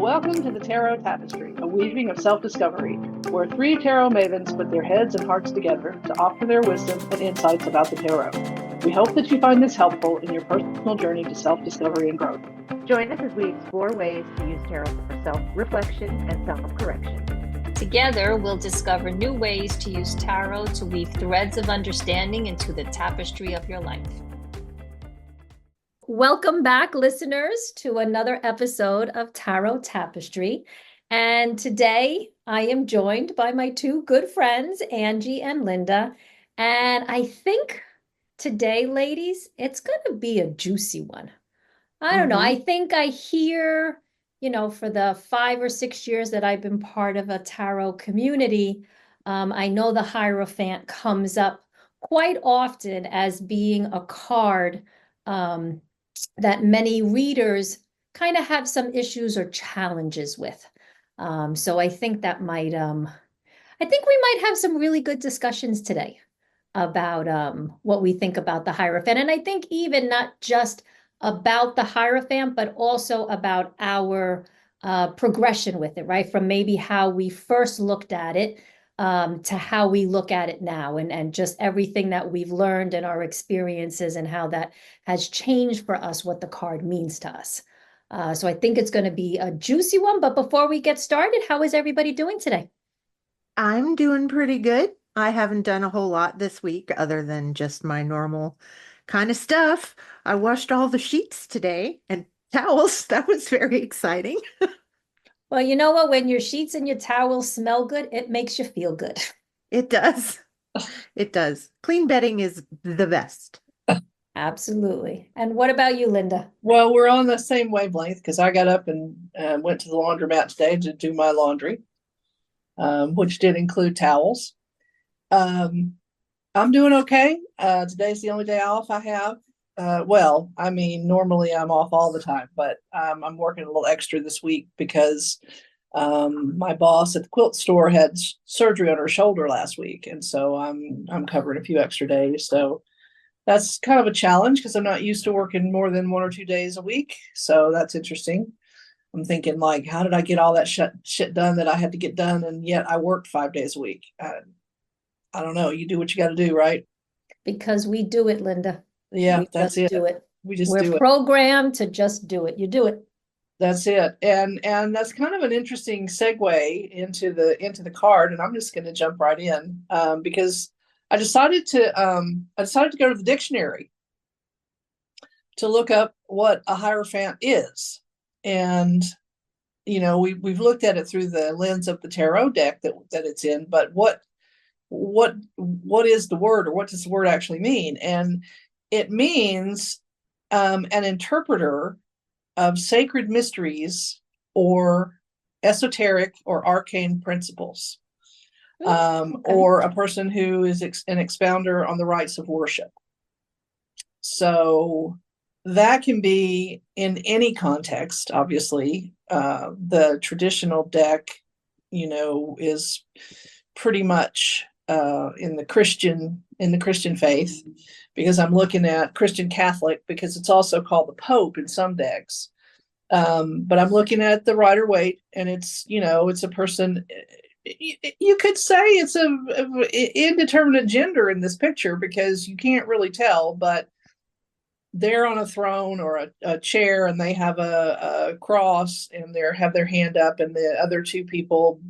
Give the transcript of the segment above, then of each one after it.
Welcome to the Tarot Tapestry, a weaving of self-discovery, where three tarot mavens put their heads and hearts together to offer their wisdom and insights about the tarot. We hope that you find this helpful in your personal journey to self-discovery and growth. Join us as we explore ways to use tarot for self-reflection and self-correction. Together, we'll discover new ways to use tarot to weave threads of understanding into the tapestry of your life. Welcome back, listeners, to another episode of Tarot Tapestry. And today I am joined by my two good friends, Angie and Linda. And I think today, ladies, it's going to be a juicy one. I don't know. I think I hear, for the 5 or 6 years that I've been part of a tarot community, I know the Hierophant comes up quite often as being a card that many readers kind of have some issues or challenges with. So I think that might, I think we might have some really good discussions today about what we think about the Hierophant. And I think even not just about the Hierophant, but also about our progression with it, right? From maybe how we first looked at it to how we look at it now, and just everything that we've learned and our experiences and how that has changed for us, what the card means to us. So I think it's going to be a juicy one. But before we get started, how is everybody doing today? I'm doing pretty good. I haven't done a whole lot this week other than just my normal kind of stuff. I washed all the sheets today and towels. That was very exciting. Well, you know what? When your sheets and your towels smell good, it makes you feel good. It does. It does. Clean bedding is the best. Absolutely. And what about you, Linda? Well, we're on the same wavelength because I got up and went to the laundromat today to do my laundry, which did include towels. I'm doing okay. Today's the only day off I have. Normally I'm off all the time, but I'm working a little extra this week because my boss at the quilt store had surgery on her shoulder last week, and so I'm covering a few extra days. So that's kind of a challenge because I'm not used to working more than 1 or 2 days a week. So that's interesting. I'm thinking, like, how did I get all that shit done that I had to get done, and yet I worked 5 days a week? I don't know. You do what you got to do, right? Because we do it, Linda. Yeah, we that's just it. do it. We're programmed to just do it. You do it. That's it. And that's kind of an interesting segue into the card. And I'm just going to jump right in because I decided to go to the dictionary to look up what a Hierophant is. And we've looked at it through the lens of the tarot deck that it's in, but what is the word, or what does the word actually mean? And it means an interpreter of sacred mysteries or esoteric or arcane principles, or a person who is an expounder on the rites of worship. So that can be in any context. Obviously, the traditional deck, is pretty much in the Christian faith, because I'm looking at Christian Catholic, because it's also called the Pope in some decks. But I'm looking at the Rider-Waite, and it's a person. You could say it's a indeterminate gender in this picture because you can't really tell, but they're on a throne or a chair, and they have a cross, and they have their hand up, and the other two people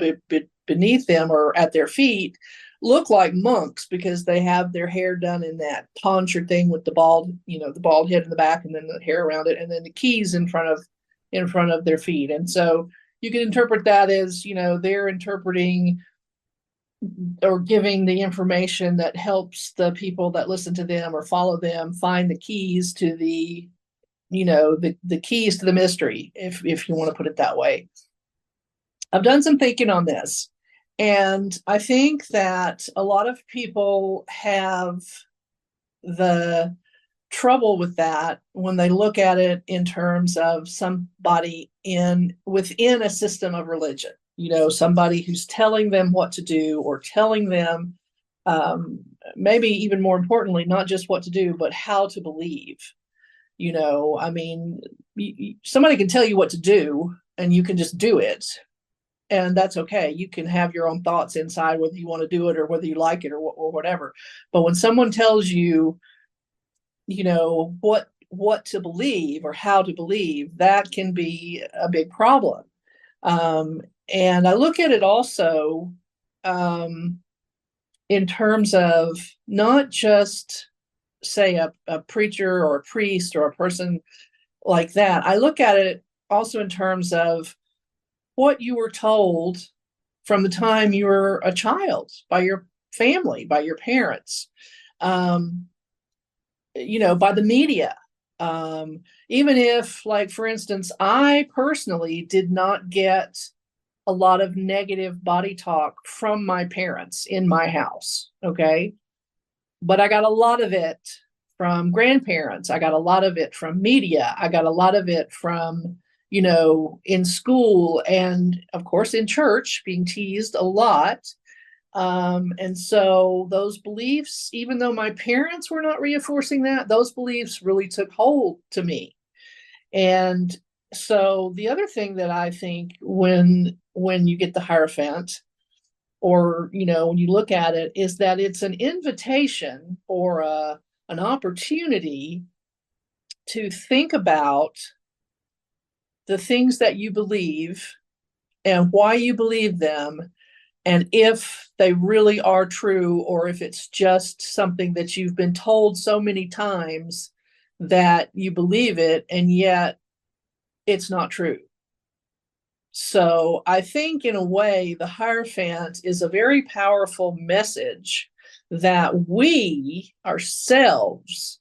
beneath them or at their feet look like monks because they have their hair done in that tonsure thing with the bald head in the back, and then the hair around it, and then the keys in front of their feet. And so you can interpret that as, they're interpreting or giving the information that helps the people that listen to them or follow them find the keys to the keys to the mystery, if you want to put it that way. I've done some thinking on this, and I think that a lot of people have the trouble with that when they look at it in terms of somebody within a system of religion, somebody who's telling them what to do, or telling them, maybe even more importantly, not just what to do, but how to believe. Somebody can tell you what to do, and you can just do it. And that's okay. You can have your own thoughts inside, whether you want to do it or whether you like it or whatever. But when someone tells you, what to believe or how to believe, that can be a big problem. And I look at it also in terms of not just, say, a preacher or a priest or a person like that. I look at it also in terms of what you were told from the time you were a child by your family, by your parents, by the media. Even if, like, for instance, I personally did not get a lot of negative body talk from my parents in my house, okay? But I got a lot of it from grandparents. I got a lot of it from media. I got a lot of it from, in school and, of course, in church, being teased a lot. And so those beliefs, even though my parents were not reinforcing that, those beliefs really took hold to me. And so the other thing that I think when you get the Hierophant, or, when you look at it, is that it's an invitation or an opportunity to think about the things that you believe and why you believe them, and if they really are true, or if it's just something that you've been told so many times that you believe it, and yet it's not true. So I think, in a way, the Hierophant is a very powerful message that we ourselves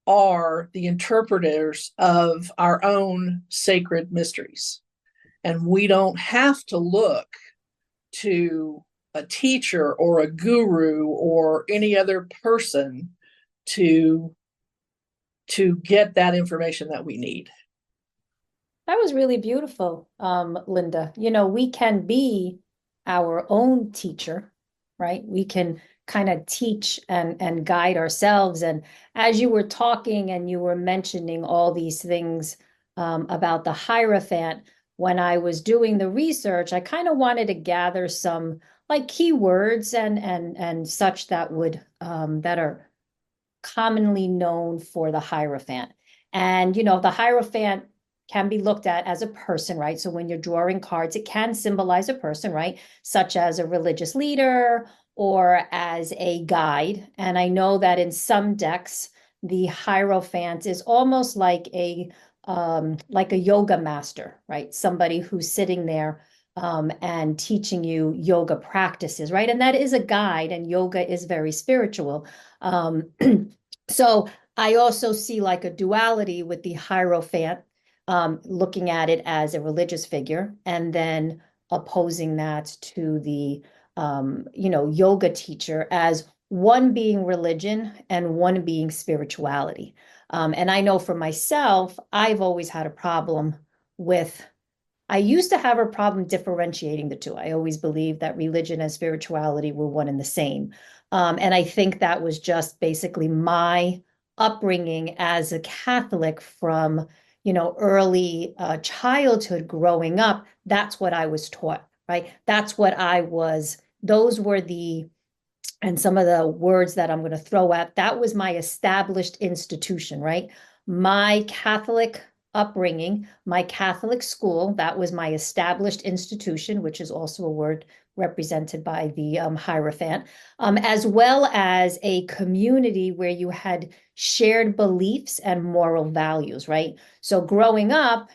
are the interpreters of our own sacred mysteries. And we don't have to look to a teacher or a guru or any other person to get that information that we need. That was really beautiful, Linda. We can be our own teacher, right? We can kind of teach and guide ourselves. And as you were talking and you were mentioning all these things about the Hierophant, when I was doing the research, I kind of wanted to gather some like keywords and such that would that are commonly known for the Hierophant. And the Hierophant can be looked at as a person, right? So when you're drawing cards, it can symbolize a person, right? Such as a religious leader or as a guide. And I know that in some decks, the Hierophant is almost like a yoga master, right? Somebody who's sitting there and teaching you yoga practices, right? And that is a guide, and yoga is very spiritual. So I also see like a duality with the Hierophant, looking at it as a religious figure, and then opposing that to the yoga teacher as one being religion and one being spirituality. And I know for myself, I've always had a problem with, I used to have a problem differentiating the two. I always believed that religion and spirituality were one and the same. And I think that was just basically my upbringing as a Catholic from, early childhood growing up. That's what I was taught, right? That's what those were and some of the words that I'm going to throw at, that was my established institution, right? My Catholic upbringing, my Catholic school, that was my established institution, which is also a word represented by the Hierophant, as well as a community where you had shared beliefs and moral values, right? So growing up,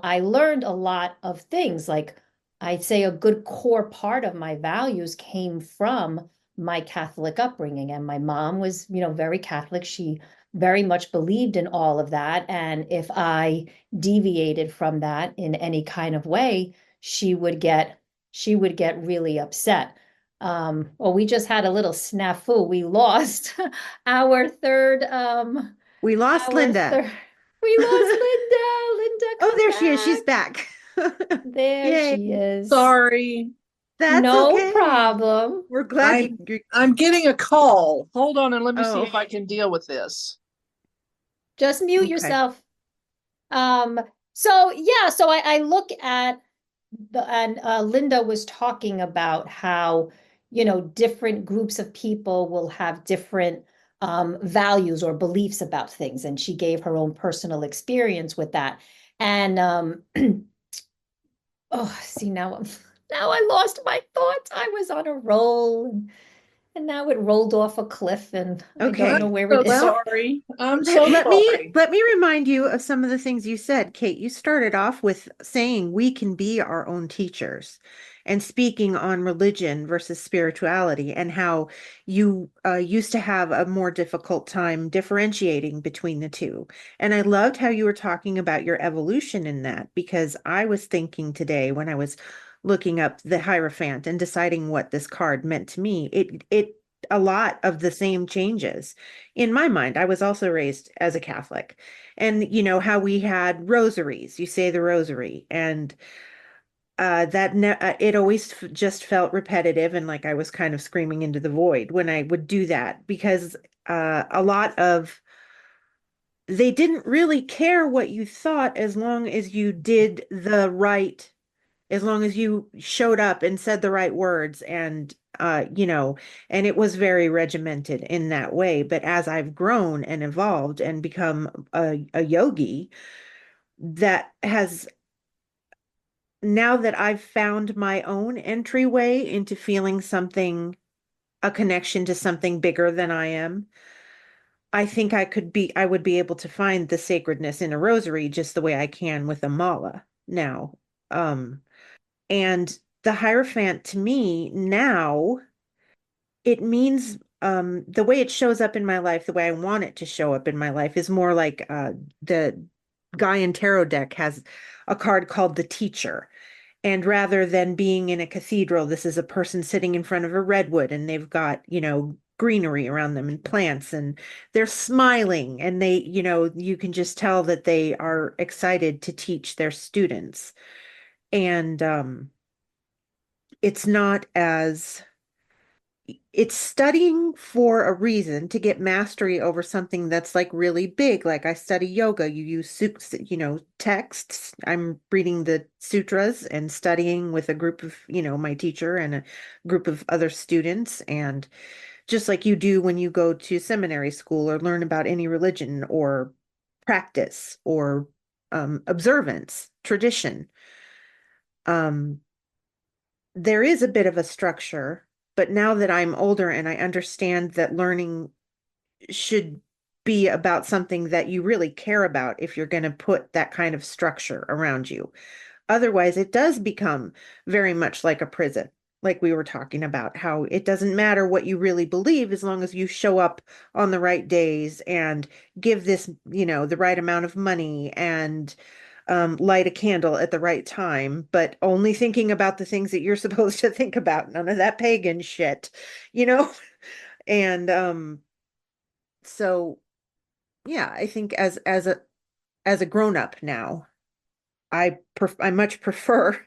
I learned a lot of things. Like, I'd say a good core part of my values came from my Catholic upbringing. And my mom was, very Catholic. She very much believed in all of that. And if I deviated from that in any kind of way, she would get really upset. Well, we just had a little snafu. We lost our third, We lost Linda. We lost Linda. Linda, Oh, come there she is. She's back. back. There Yay. she is. Sorry. That's No okay. problem. We're glad I'm getting a call. Hold on, and let me see Oh. if I can deal with this. Just mute Okay. yourself. So yeah, so I look at and Linda was talking about how, different groups of people will have different values or beliefs about things, and she gave her own personal experience with that. And oh, see now, now I lost my thoughts. I was on a roll, and now it rolled off a cliff, and I don't Okay. know where So it is. Well, sorry. I'm Let, so let me sorry. let me remind you of some of the things you said, Kate. You started off with saying we can be our own teachers and speaking on religion versus spirituality and how you used to have a more difficult time differentiating between the two. And I loved how you were talking about your evolution in that because I was thinking today when I was looking up the Hierophant and deciding what this card meant to me, it a lot of the same changes in my mind. I was also raised as a Catholic, and how we had rosaries. You say the rosary, and it always just felt repetitive, and like I was kind of screaming into the void when I would do that because a lot of they didn't really care what you thought as long as you did the right, as long as you showed up and said the right words and it was very regimented in that way. But as I've grown and evolved and become a yogi, that has now that I've found my own entryway into feeling something, a connection to something bigger than I am, I think I would be able to find the sacredness in a rosary just the way I can with a mala now. Um, And the Hierophant to me now, it means the way it shows up in my life, the way I want it to show up in my life is more like the Gaian tarot deck has a card called the Teacher. And rather than being in a cathedral, this is a person sitting in front of a redwood and they've got, greenery around them and plants and they're smiling and you can just tell that they are excited to teach their students. And it's not as it's studying for a reason to get mastery over something that's like really big. Like I study yoga, you use texts. I'm reading the sutras and studying with a group of, my teacher and a group of other students. And just like you do when you go to seminary school or learn about any religion or practice or observance, tradition. Um, there is a bit of a structure, but now that I'm older and I understand that learning should be about something that you really care about if you're going to put that kind of structure around you. Otherwise, it does become very much like a prison, like we were talking about, how it doesn't matter what you really believe as long as you show up on the right days and give this, the right amount of money and light a candle at the right time, but only thinking about the things that you're supposed to think about, none of that pagan shit, you know? And so yeah, I think as a grown up now, I much prefer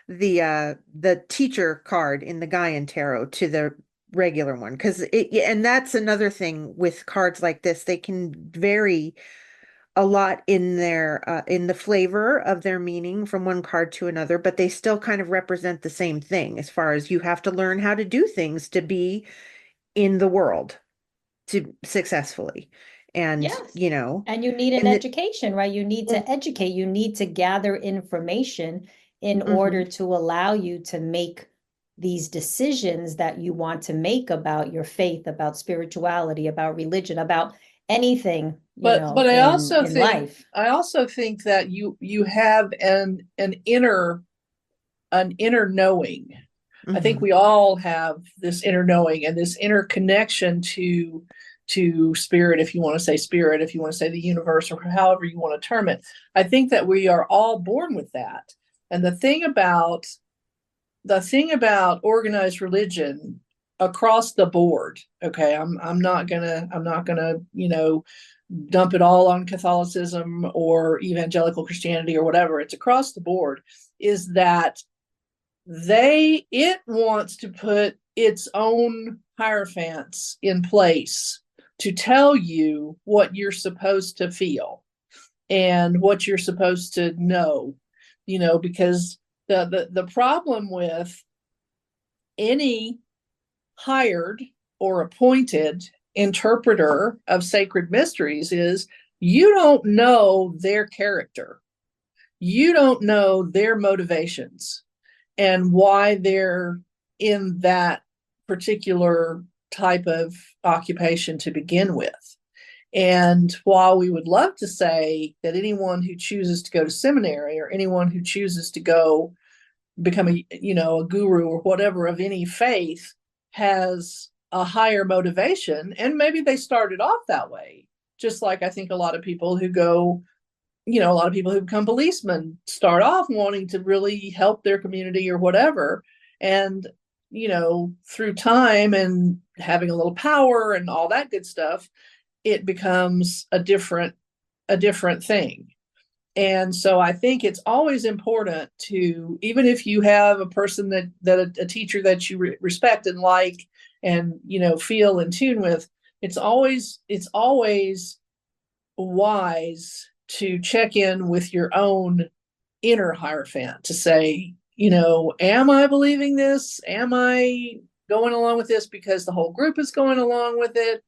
the teacher card in the Gaian tarot to the regular one because and that's another thing with cards like this, they can vary a lot in their in the flavor of their meaning from one card to another, but they still kind of represent the same thing as far as you have to learn how to do things to be in the world to successfully. And Yes. And you need an in the education, right? You need in, to educate, you need to gather information in order mhm. to allow you to make these decisions that you want to make about your faith, about spirituality, about religion, about anything, But I also in think life. that you have an inner knowing. I think Mhm. we all have this inner knowing and this inner connection to spirit, if you want to say spirit, if you want to say the universe, or however you want to term it. I think that we are all born with that. And the thing about organized religion across the board, okay, I'm not gonna dump it all on Catholicism or evangelical Christianity or whatever. It's across the board. Is that it wants to put its own hierophants in place to tell you what you're supposed to feel. and what you're supposed to know, because the problem with any hired or appointed interpreter of sacred mysteries is you don't know their character. You don't know their motivations and why they're in that particular type of occupation to begin with. And while we would love to say that anyone who chooses to go to seminary or anyone who chooses to go become a guru or whatever of any faith has a higher motivation, and maybe they started off that way, just like I think a lot of people who go, a lot of people who become policemen start off wanting to really help their community or whatever, and through time and having a little power and all that good stuff, it becomes a different thing. And so I think it's always important to, even if you have a person that a teacher that you respect and like and feel in tune with, it's always wise to check in with your own inner Hierophant to say, am I believing this? Am I going along with this because the whole group is going along with it,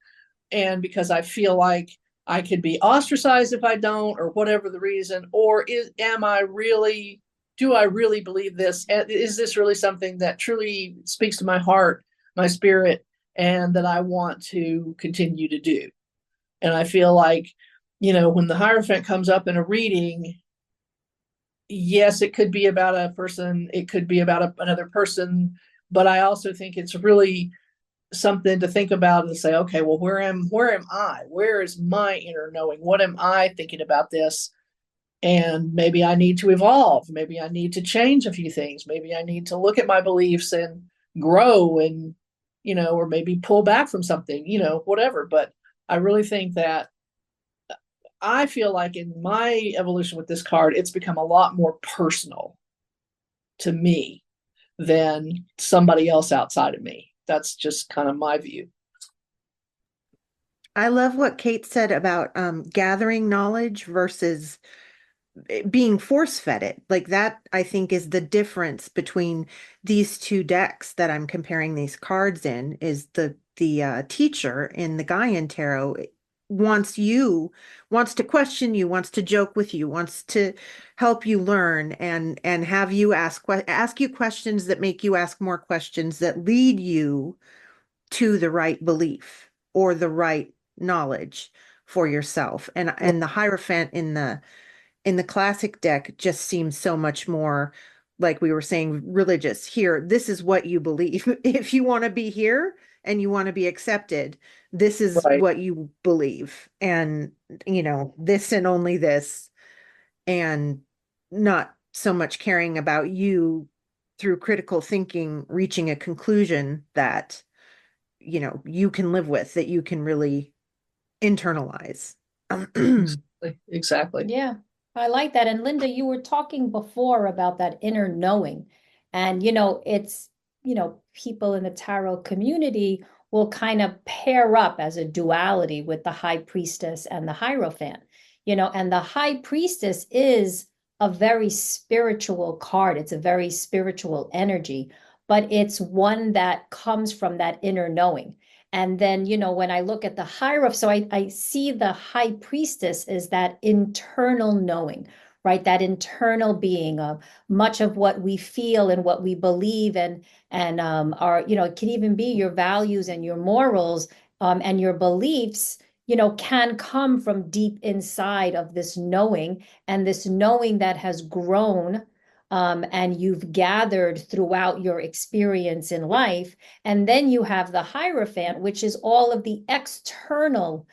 and because I feel like I could be ostracized if I don't, or whatever the reason, or do I really believe this? Is this really something that truly speaks to my heart, my spirit, and that I want to continue to do? And I feel like, when the Hierophant comes up in a reading, yes, it could be about a person, it could be about another person, but I also think it's really something to think about and say, okay, well, where am I? Where is my inner knowing? What am I thinking about this? And maybe I need to evolve. Maybe I need to change a few things. Maybe I need to look at my beliefs and grow and, or maybe pull back from something, whatever. But I really think that I feel like in my evolution with this card, it's become a lot more personal to me than somebody else outside of me. That's just kind of my view. I love what Kate said about gathering knowledge versus being force-fed it. Like that, I think, is the difference between these two decks that I'm comparing these cards in, is the teacher in the Gaian Tarot wants to question you, wants to joke with you, wants to help you learn and have you ask you questions that make you ask more questions that lead you to the right belief or the right knowledge for yourself. And the Hierophant in the classic deck just seems so much more, like we were saying, religious. Here, this is what you believe. If you want to be here and you want to be accepted, this is Right. what you believe. And, this and only this, and not so much caring about you through critical thinking, reaching a conclusion that, you can live with, that you can really internalize. Exactly. Yeah, I like that. And Linda, you were talking before about that inner knowing. And, it's, people in the tarot community will kind of pair up as a duality with the High Priestess and the Hierophant, and the High Priestess is a very spiritual card. It's a very spiritual energy, but it's one that comes from that inner knowing. And then, when I look at the Hierophant, so I see the High Priestess as that internal knowing, right? That internal being of much of what we feel and what we believe and our, it can even be your values and your morals and your beliefs, can come from deep inside of this knowing, and this knowing that has grown and you've gathered throughout your experience in life. And then you have the Hierophant, which is all of the external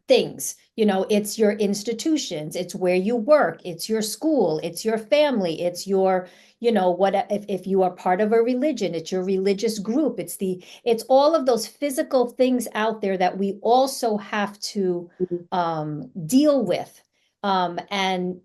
things. It's your institutions, it's where you work, it's your school, it's your family, it's your, what if you are part of a religion, it's your religious group, it's all of those physical things out there that we also have to deal with. And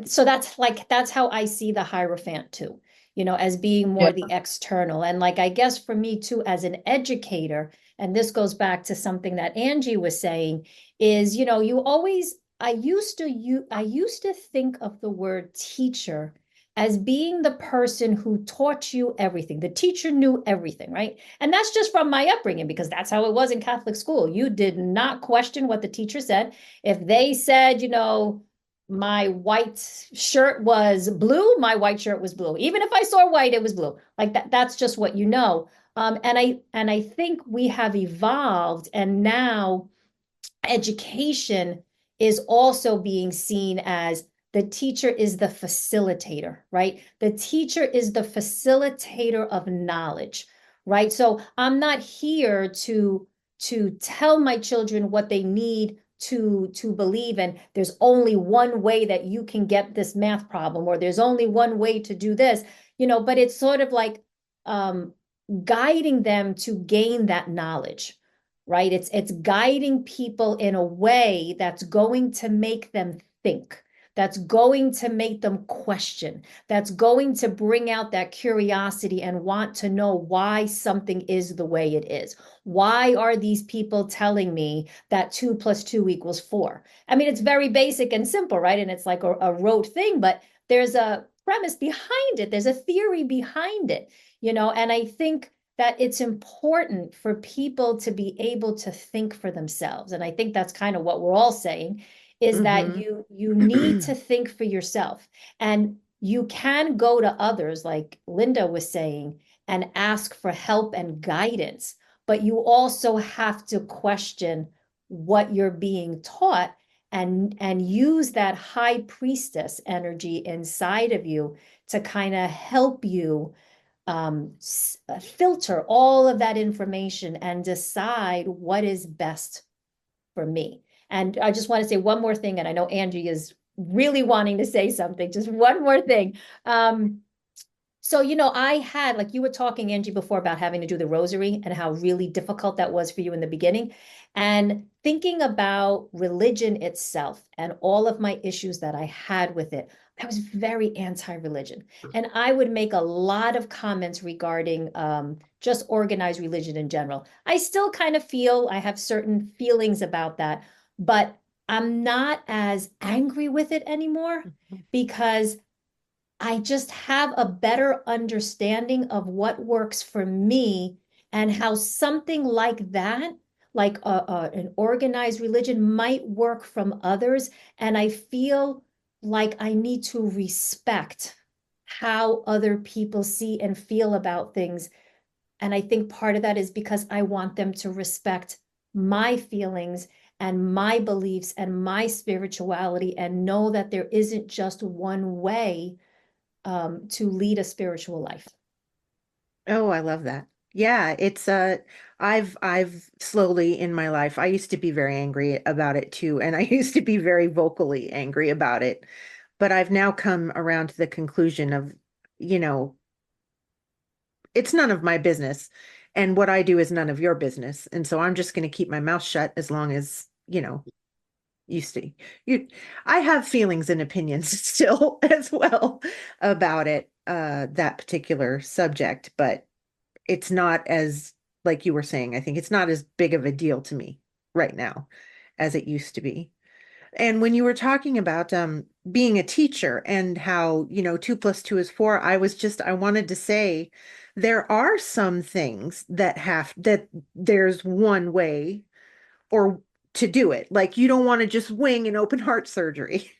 so that's how I see the Hierophant too, as being more Yeah. the external. And like, I guess for me too, as an educator, and this goes back to something that Angie was saying, is, you always I used to think of the word teacher as being the person who taught you everything. The teacher knew everything, right? And that's just from my upbringing, because that's how it was in Catholic school. You did not question what the teacher said. If they said, my white shirt was blue, my white shirt was blue. Even if I saw white, it was blue. Like that's just what you know. And I think we have evolved, and now education is also being seen as the teacher is the facilitator, right? The teacher is the facilitator of knowledge, right? So I'm not here to tell my children what they need to believe in. There's only one way that you can get this math problem, or there's only one way to do this, but it's sort of like guiding them to gain that knowledge, right? It's guiding people in a way that's going to make them think, that's going to make them question, that's going to bring out that curiosity and want to know why something is the way it is. Why are these people telling me that 2 + 2 = 4? I mean, it's very basic and simple, right? And it's like a rote thing, but there's a premise behind it. There's a theory behind it, and I think that it's important for people to be able to think for themselves. And I think that's kind of what we're all saying, is that you need to think for yourself. And you can go to others, like Linda was saying, and ask for help and guidance, but you also have to question what you're being taught, and use that high priestess energy inside of you to kind of help you filter all of that information and decide what is best for me. And I just want to say one more thing, and I know Angie is really wanting to say something, just one more thing. So, I had, like you were talking, Angie, before about having to do the rosary and how really difficult that was for you in the beginning. And thinking about religion itself and all of my issues that I had with it, I was very anti-religion. And I would make a lot of comments regarding just organized religion in general. I still kind of feel I have certain feelings about that, but I'm not as angry with it anymore, because I just have a better understanding of what works for me, and how something like that, like an organized religion, might work from others. And I feel like I need to respect how other people see and feel about things. And I think part of that is because I want them to respect my feelings and my beliefs and my spirituality, and know that there isn't just one way to lead a spiritual life. Oh, I love that. Yeah, it's I've slowly in my life, I used to be very angry about it too, and I used to be very vocally angry about it. But I've now come around to the conclusion of, you know, it's none of my business, and what I do is none of your business. And so I'm just going to keep my mouth shut as long as, you see, I have feelings and opinions still as well about it, that particular subject, but it's not as, like you were saying, I think it's not as big of a deal to me right now as it used to be. And when you were talking about being a teacher and how, 2 + 2 = 4, I wanted to say there are some things that there's one way or to do it. Like, you don't want to just wing an open heart surgery.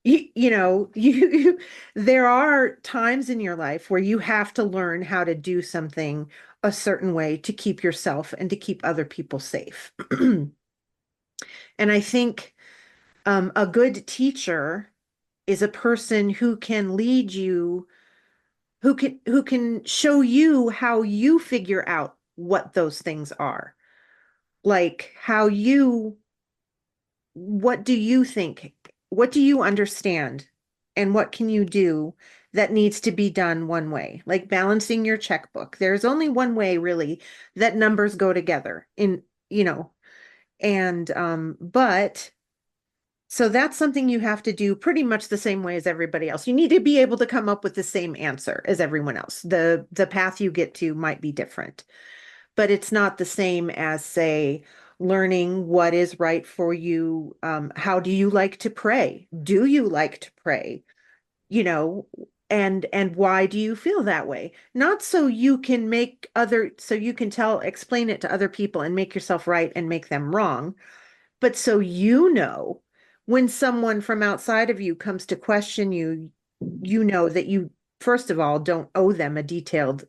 You there are times in your life where you have to learn how to do something a certain way to keep yourself and to keep other people safe. And I think a good teacher is a person who can lead you, who can show you how you figure out what those things are. Like, what do you think? What do you understand? And what can you do that needs to be done one way? Like balancing your checkbook. There's only one way really that numbers go together and but so that's something you have to do pretty much the same way as everybody else. You need to be able to come up with the same answer as everyone else. The path you get to might be different, but it's not the same as, say, learning what is right for you. How do you like to pray? Do you like to pray? You know, and why do you feel that way? Not so you can so you can explain it to other people and make yourself right and make them wrong, but so you know, when someone from outside of you comes to question you, you know that you, first of all, don't owe them a detailed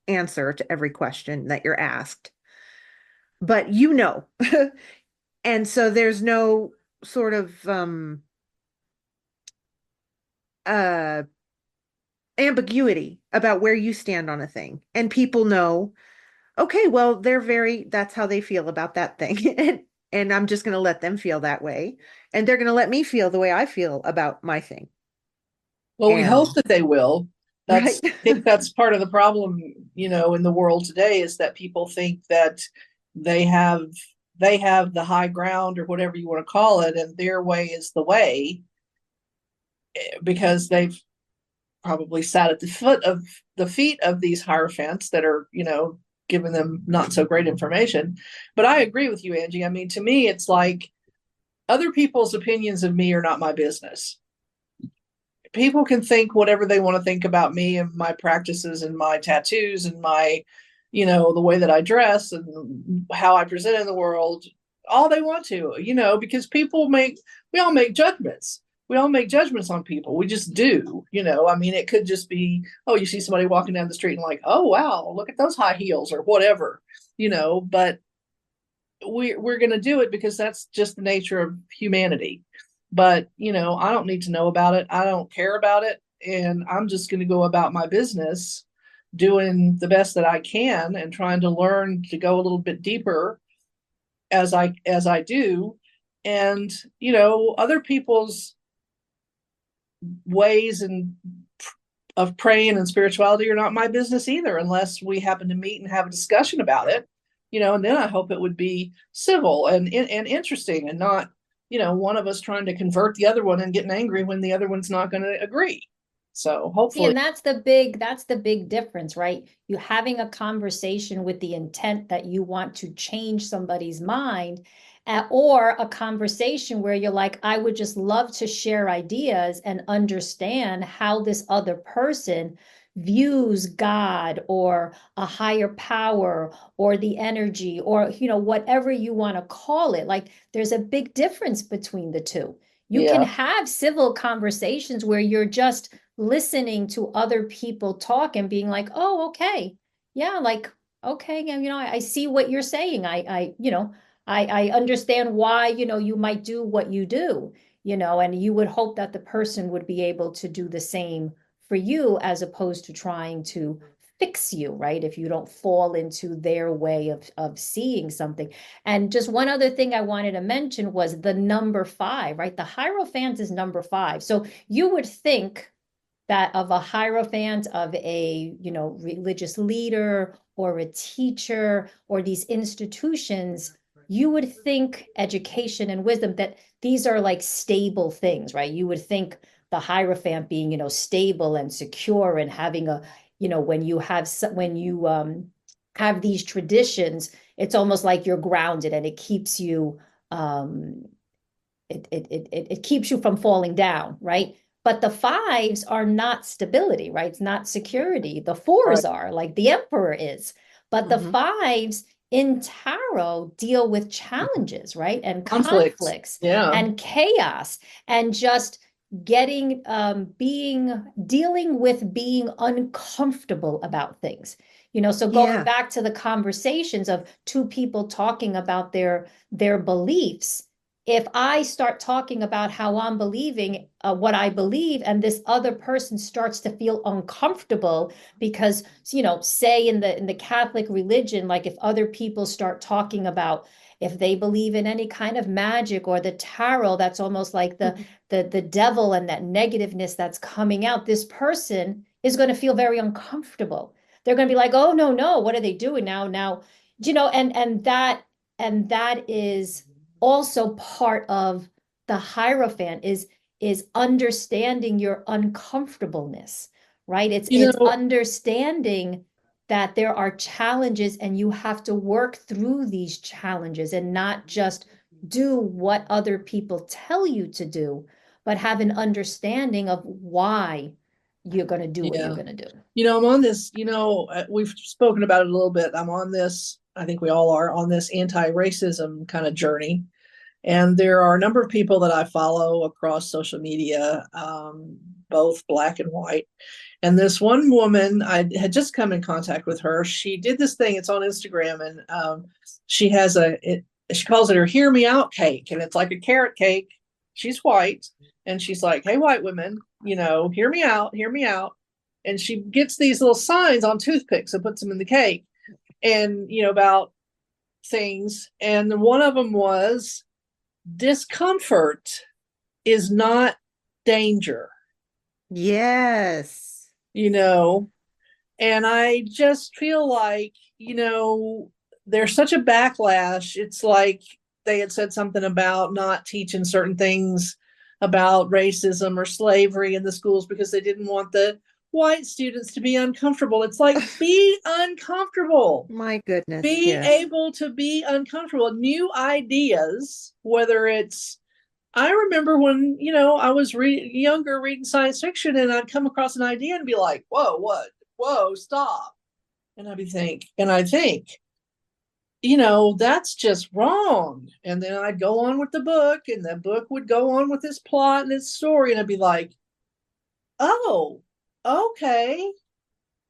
answer to every question that you're asked, but you know. And so there's no sort of uh ambiguity about where you stand on a thing. And people know, okay, well, that's how they feel about that thing. And I'm just going to let them feel that way. And they're going to let me feel the way I feel about my thing. Well, we And hope that they will. right. I think that's part of the problem, in the world today, is that people think that they have they have the high ground, or whatever you want to call it, and their way is the way, because they've probably sat at the feet of these hierophants that are, giving them not so great information. But I agree with you, Angie. I mean, to me, it's like, other people's opinions of me are not my business. People can think whatever they want to think about me and my practices and my tattoos and my, the way that I dress and how I present in the world, all they want to, because we all make judgments. We all make judgments on people. We just do, I mean, it could just be, oh, you see somebody walking down the street and like, oh, wow, look at those high heels or whatever, but we're going to do it because that's just the nature of humanity. But, I don't need to know about it. I don't care about it. And I'm just going to go about my business doing the best that I can and trying to learn to go a little bit deeper as I do. And, other people's ways of praying and spirituality are not my business either, unless we happen to meet and have a discussion about it, and then I hope it would be civil and interesting, and not, one of us trying to convert the other one and getting angry when the other one's not going to agree. So hopefully. And that's the big difference, right? You having a conversation with the intent that you want to change somebody's mind, or a conversation where you're like, I would just love to share ideas and understand how this other person views God or a higher power or the energy, or whatever you want to call it. Like, there's a big difference between the two. You can have civil conversations where you're just listening to other people talk and being like, oh, okay, yeah, like, okay, I see what you're saying. I understand why, you might do what you do, and you would hope that the person would be able to do the same for you, as opposed to trying to fix you, right? If you don't fall into their way of seeing something. And just one other thing I wanted to mention was the number 5, right? The Hierophant is number 5. So you would think that of a Hierophant, of a, religious leader or a teacher or these institutions, you would think education and wisdom, that these are like stable things, right? You would think the Hierophant being, stable and secure, and having a, when you have these traditions, it's almost like you're grounded, and it keeps you it keeps you from falling down, right? But the 5s are not stability, right? It's not security. The 4s are, like the Emperor is. But the 5s in tarot deal with challenges, right? And conflicts and chaos, and just dealing with being uncomfortable about things. So going back to the conversations of two people talking about their beliefs, if I start talking about how I'm believing what I believe, and this other person starts to feel uncomfortable because, say in the Catholic religion, like if other people start talking about if they believe in any kind of magic or the tarot, that's almost like the devil and that negativeness that's coming out, this person is going to feel very uncomfortable. They're going to be like, oh, no, what are they doing now? And that is also part of the Hierophant, is understanding your uncomfortableness, right? It's understanding that there are challenges and you have to work through these challenges and not just do what other people tell you to do, but have an understanding of why you're going to do what you're Yeah. going to do. I'm on this, we've spoken about it a little bit. I'm on this, I think we all are on this anti-racism kind of journey. And there are a number of people that I follow across social media, both black and white. And this one woman, I had just come in contact with her. She did this thing, it's on Instagram, and she has she calls it her Hear Me Out cake. And it's like a carrot cake. She's white. And she's like, hey, white women, hear me out, hear me out. And she gets these little signs on toothpicks and puts them in the cake and, about things. And one of them was, discomfort is not danger. Yes. And I just feel like, there's such a backlash. It's like they had said something about not teaching certain things about racism or slavery in the schools because they didn't want the white students to be uncomfortable. It's like, be uncomfortable. My goodness. Be Yes. able to be uncomfortable. New ideas, whether it's, I remember when, I was younger reading science fiction and I'd come across an idea and be like, whoa, what? Whoa, stop. And I think, that's just wrong. And then I'd go on with the book and the book would go on with its plot and its story. And I'd be like, oh, okay.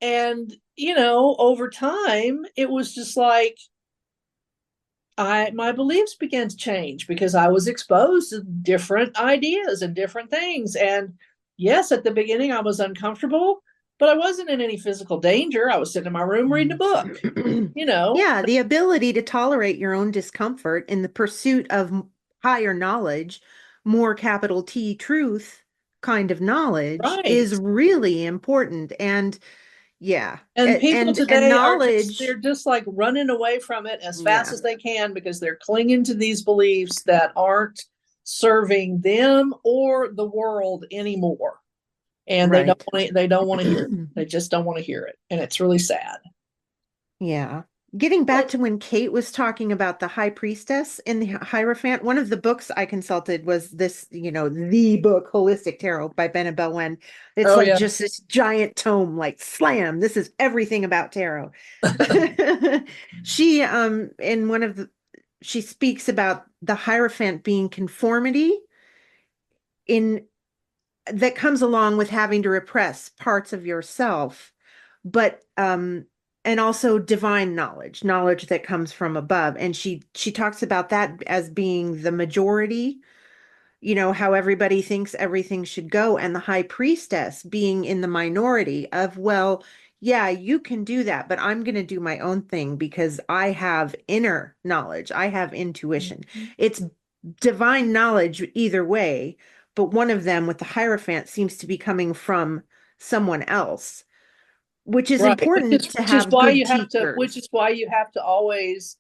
And, over time, it was just like, my beliefs began to change because I was exposed to different ideas and different things. And yes, at the beginning I was uncomfortable, but I wasn't in any physical danger. I was sitting in my room reading a book, Yeah, the ability to tolerate your own discomfort in the pursuit of higher knowledge, more capital T truth kind of knowledge Right. is really important. And yeah, and people today knowledge, they're just like running away from it as fast Yeah. as they can because they're clinging to these beliefs that aren't serving them or the world anymore. And Right. they don't want to hear it. They just don't want to hear it. And it's really sad. Yeah. Getting back to when Kate was talking about the high priestess in the Hierophant, one of the books I consulted was this, the book Holistic Tarot by Benabel Wen. It's like just this giant tome, like slam. This is everything about tarot. She in one of the she speaks about the Hierophant being conformity in that comes along with having to repress parts of yourself, but and also divine knowledge that comes from above. And she talks about that as being the majority, how everybody thinks everything should go, and the high priestess being in the minority of, well, yeah, you can do that, but I'm going to do my own thing because I have inner knowledge. I have intuition. It's divine knowledge either way, but one of them with the Hierophant seems to be coming from someone else, which is important to have good teachers. Which is why you have to always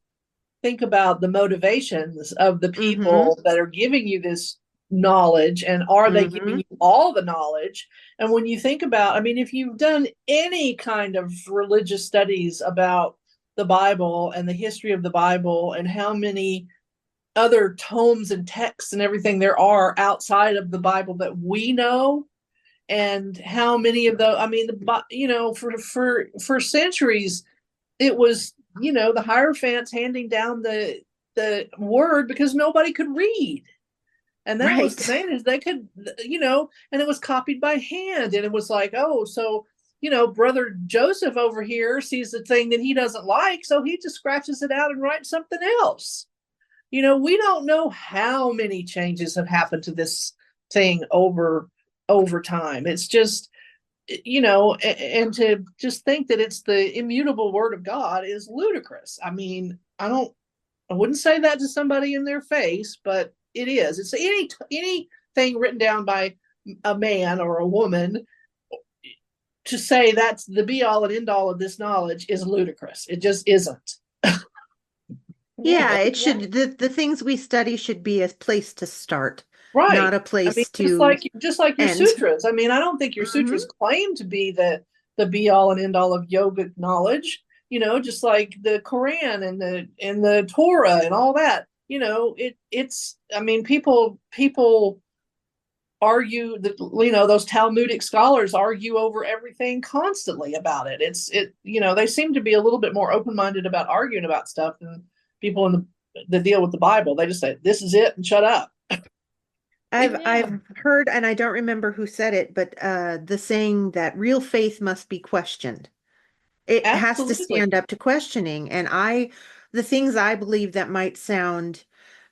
think about the motivations of the people that are giving you this knowledge, and are they giving you all the knowledge? And when you think about, if you've done any kind of religious studies about the Bible and the history of the Bible and how many other tomes and texts and everything there are outside of the Bible that we know, and how many of those, for centuries, it was, the Hierophants handing down the word because nobody could read. And that was the main, is they could, and it was copied by hand. And it was like, oh, so, brother Joseph over here sees the thing that he doesn't like, so he just scratches it out and writes something else. We don't know how many changes have happened to this thing over time. It's just, and to just think that it's the immutable word of God is ludicrous. I wouldn't say that to somebody in their face, but it is. It's anything written down by a man or a woman, to say that's the be all and end all of this knowledge is ludicrous. It just isn't. Yeah, it should. The things we study should be a place to start, right? Not a place to just like your end. sutras. I don't think your sutras claim to be the the be all and end all of yogic knowledge, just like the Quran and the Torah and all that. It's, I mean, people argue that, those Talmudic scholars argue over everything constantly about it. They seem to be a little bit more open-minded about arguing about stuff than people in the deal with the Bible. They just say, this is it and shut up. I've heard, and I don't remember who said it, but the saying that real faith must be questioned. It has to Absolutely. stand up to questioning. And the things I believe that might sound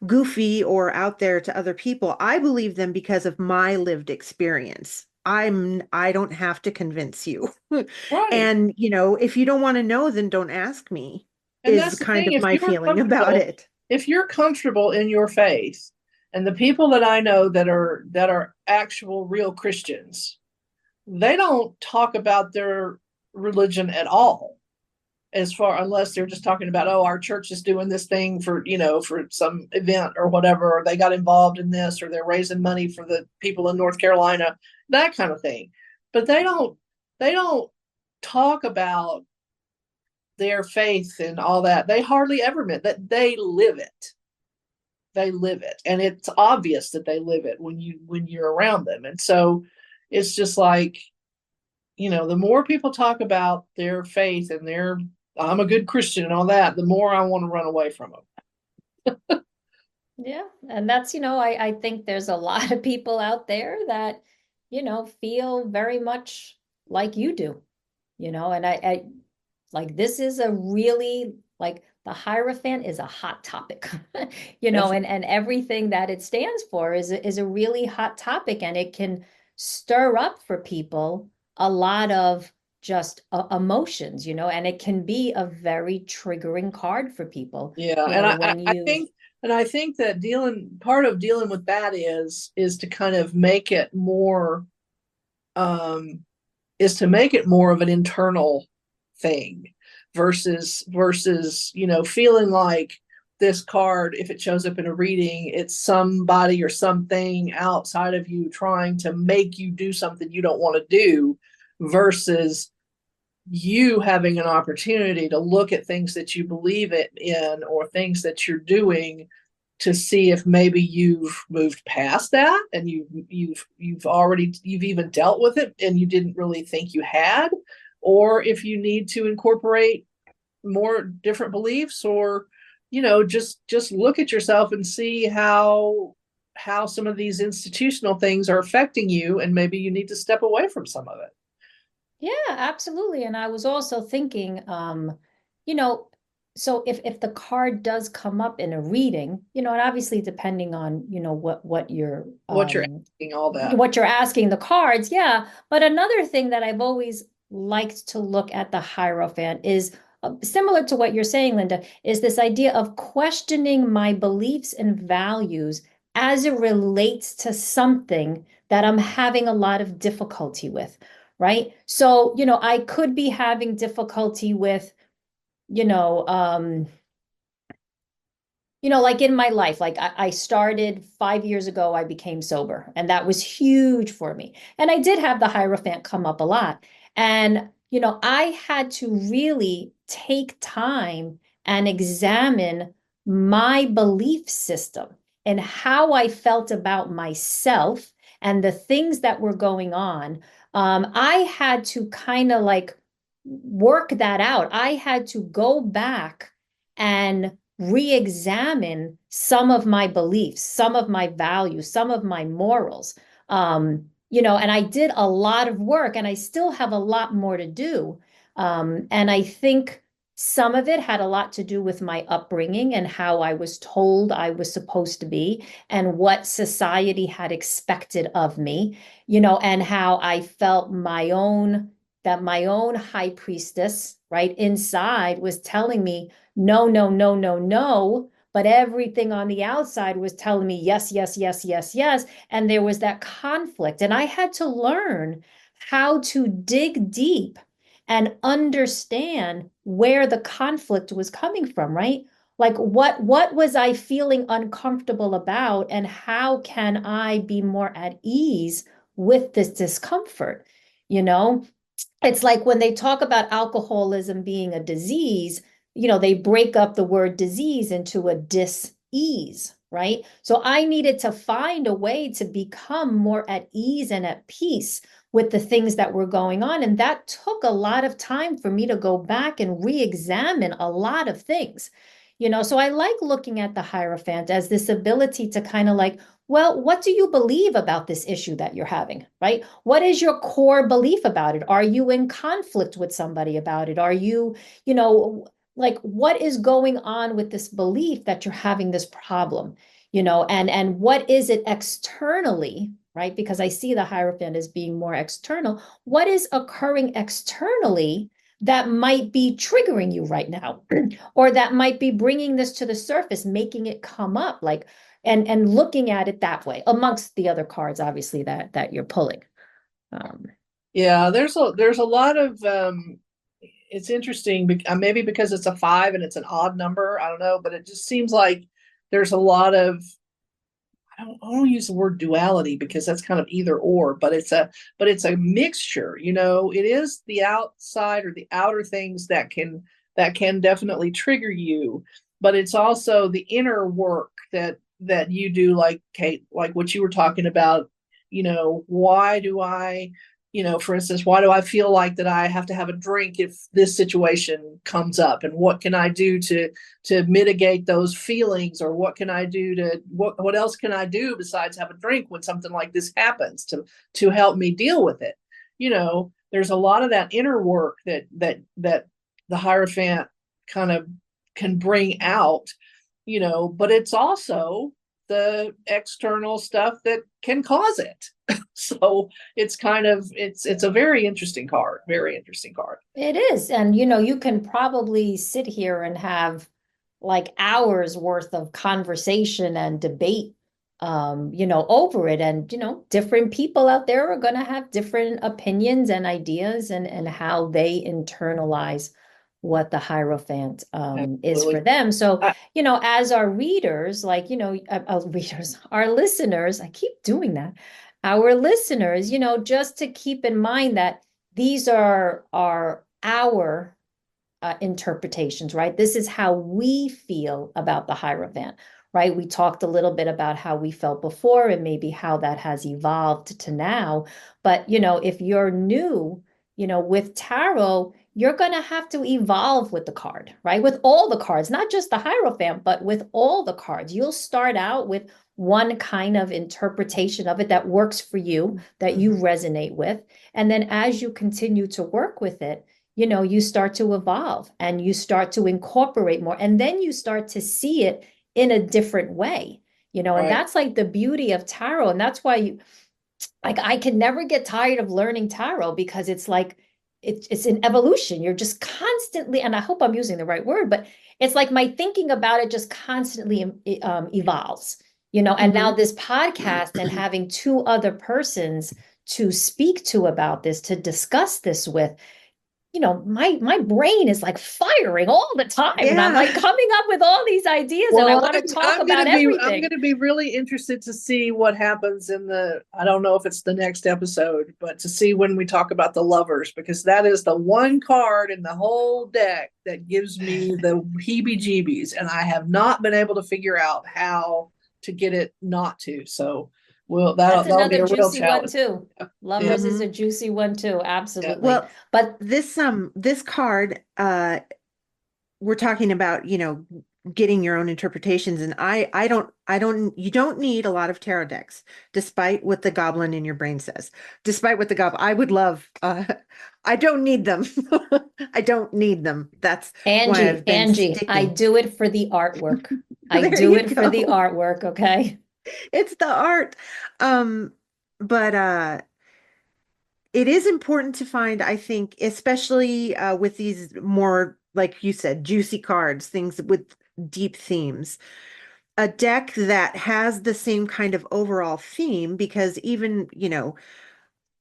goofy or out there to other people, I believe them because of my lived experience. I don't have to convince you. Right. And, if you don't want to know, then don't ask me, And is that's the kind thing. of my feeling about it. If you're comfortable in your faith, and the people that I know that are actual real Christians, they don't talk about their religion at all, unless they're just talking about, oh, our church is doing this thing for some event or whatever, or they got involved in this, or they're raising money for the people in North Carolina, that kind of thing. But they don't talk about their faith and all that. They hardly ever admit that they live it. They live it, and it's obvious that they live it when you're around them. And so it's just like, the more people talk about their faith and I'm a good Christian and all that, the more I want to run away from them. Yeah. And that's, I think there's a lot of people out there that, feel very much like you do, and I like, this is a really, like, the Hierophant is a hot topic, and everything that it stands for is a really hot topic, and it can stir up for people a lot of just emotions, and it can be a very triggering card for people. Yeah, and I think that part of dealing with that is to kind of make it more of an internal thing versus feeling like this card, if it shows up in a reading, it's somebody or something outside of you trying to make you do something you don't want to do, versus you having an opportunity to look at things that you believe in or things that you're doing to see if maybe you've moved past that and you've even dealt with it and you didn't really think you had, or if you need to incorporate more different beliefs, or just look at yourself and see how some of these institutional things are affecting you, and maybe you need to step away from some of it. Yeah, absolutely. And I was also thinking, so if the card does come up in a reading, and obviously depending on, what you're asking, all that. What you're asking the cards, yeah. But another thing that I've always liked to look at the Hierophant is similar to what you're saying, Linda, is this idea of questioning my beliefs and values as it relates to something that I'm having a lot of difficulty with. Right. So, I could be having difficulty with, like in my life, like I started 5 years ago, I became sober, and that was huge for me. And I did have the Hierophant come up a lot. And, I had to really take time and examine my belief system and how I felt about myself and the things that were going on. I had to kind of like work that out. I had to go back and re-examine some of my beliefs, some of my values, some of my morals. And I did a lot of work, and I still have a lot more to do. And I think some of it had a lot to do with my upbringing and how I was told I was supposed to be and what society had expected of me, and how I felt my own high priestess, right, inside was telling me, no, no, no, no, no. But everything on the outside was telling me, yes, yes, yes, yes, yes. And there was that conflict. And I had to learn how to dig deep and understand where the conflict was coming from, right? Like what was I feeling uncomfortable about, and how can I be more at ease with this discomfort, you know? it's like when they talk about alcoholism being a disease, they break up the word disease into a dis-ease, right? So I needed to find a way to become more at ease and at peace with the things that were going on. And that took a lot of time for me to go back and re-examine a lot of things. So I like looking at the Hierophant as this ability to kind of like, well, what do you believe about this issue that you're having, right? What is your core belief about it? Are you in conflict with somebody about it? Are you, like what is going on with this belief that you're having this problem, and what is it externally, right? Because I see the Hierophant as being more external. What is occurring externally that might be triggering you right now, or that might be bringing this to the surface, making it come up, like, and looking at it that way, amongst the other cards, obviously, that you're pulling. Yeah, there's a lot of it's interesting, maybe because it's a 5 and it's an odd number, I don't know, but it just seems like there's a lot of, I don't use the word duality because that's kind of either or, but it's a mixture, it is the outside or the outer things that can definitely trigger you, but it's also the inner work that you do, like Kate, like what you were talking about, why do I, for instance, why do I feel like that I have to have a drink if this situation comes up, and what can I do to mitigate those feelings, or what can I do what else can I do besides have a drink when something like this happens to help me deal with it. There's a lot of that inner work that the Hierophant kind of can bring out, but it's also the external stuff that can cause it. So it's a very interesting card. Very interesting card. It is. And, you can probably sit here and have like hours worth of conversation and debate, over it. And, different people out there are going to have different opinions and ideas and how they internalize what the Hierophant is for them. So, as our readers, like, readers, our listeners, I keep doing that. Our listeners, just to keep in mind that these are our interpretations, right? This is how we feel about the Hierophant, right? We talked a little bit about how we felt before and maybe how that has evolved to now. But, if you're new, with tarot, you're going to have to evolve with the card, right? With all the cards, not just the Hierophant, but with all the cards. You'll start out with one kind of interpretation of it that works for you, that you resonate with. And then as you continue to work with it, you start to evolve and you start to incorporate more. And then you start to see it in a different way, and Right. that's like the beauty of tarot. And that's why I can never get tired of learning tarot, because it's like, it's an evolution. You're just constantly, and I hope I'm using the right word, but it's like my thinking about it just constantly evolves, and now this podcast and having two other persons to speak to about this, to discuss this with, my brain is like firing all the time. And I'm like coming up with all these ideas, and I want to talk about everything. I'm going to be really interested to see what happens I don't know if it's the next episode, but to see when we talk about the Lovers, because that is the one card in the whole deck that gives me the heebie-jeebies, and I have not been able to figure out how to get it not to. So that's that'll be another a real juicy one challenge. too. Lovers is a juicy one too. Absolutely. Well, but this card, we're talking about, getting your own interpretations, and you don't need a lot of tarot decks, despite what the goblin in your brain says. Despite what the goblin, I would love, I don't need them. I don't need them. That's why I've been Angie, sticking. I do it for the artwork. I There do you it for the go. artwork, okay? It's the art. But it is important to find, I think, especially with these more, like you said, juicy cards, things with deep themes, a deck that has the same kind of overall theme, because even,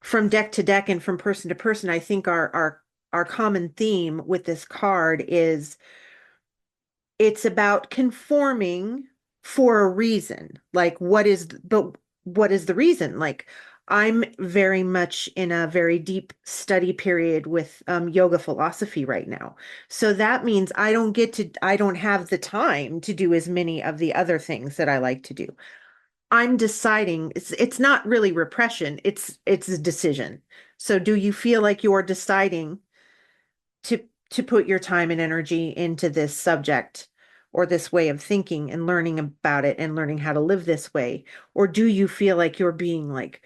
from deck to deck and from person to person, I think our common theme with this card is it's about conforming for a reason. Like, what is the reason? Like, I'm very much in a very deep study period with yoga philosophy right now. So that means I don't have the time to do as many of the other things that I like to do. I'm deciding, it's not really repression, it's a decision. So do you feel like you're deciding to put your time and energy into this subject or this way of thinking and learning about it and learning how to live this way? Or do you feel like you're being like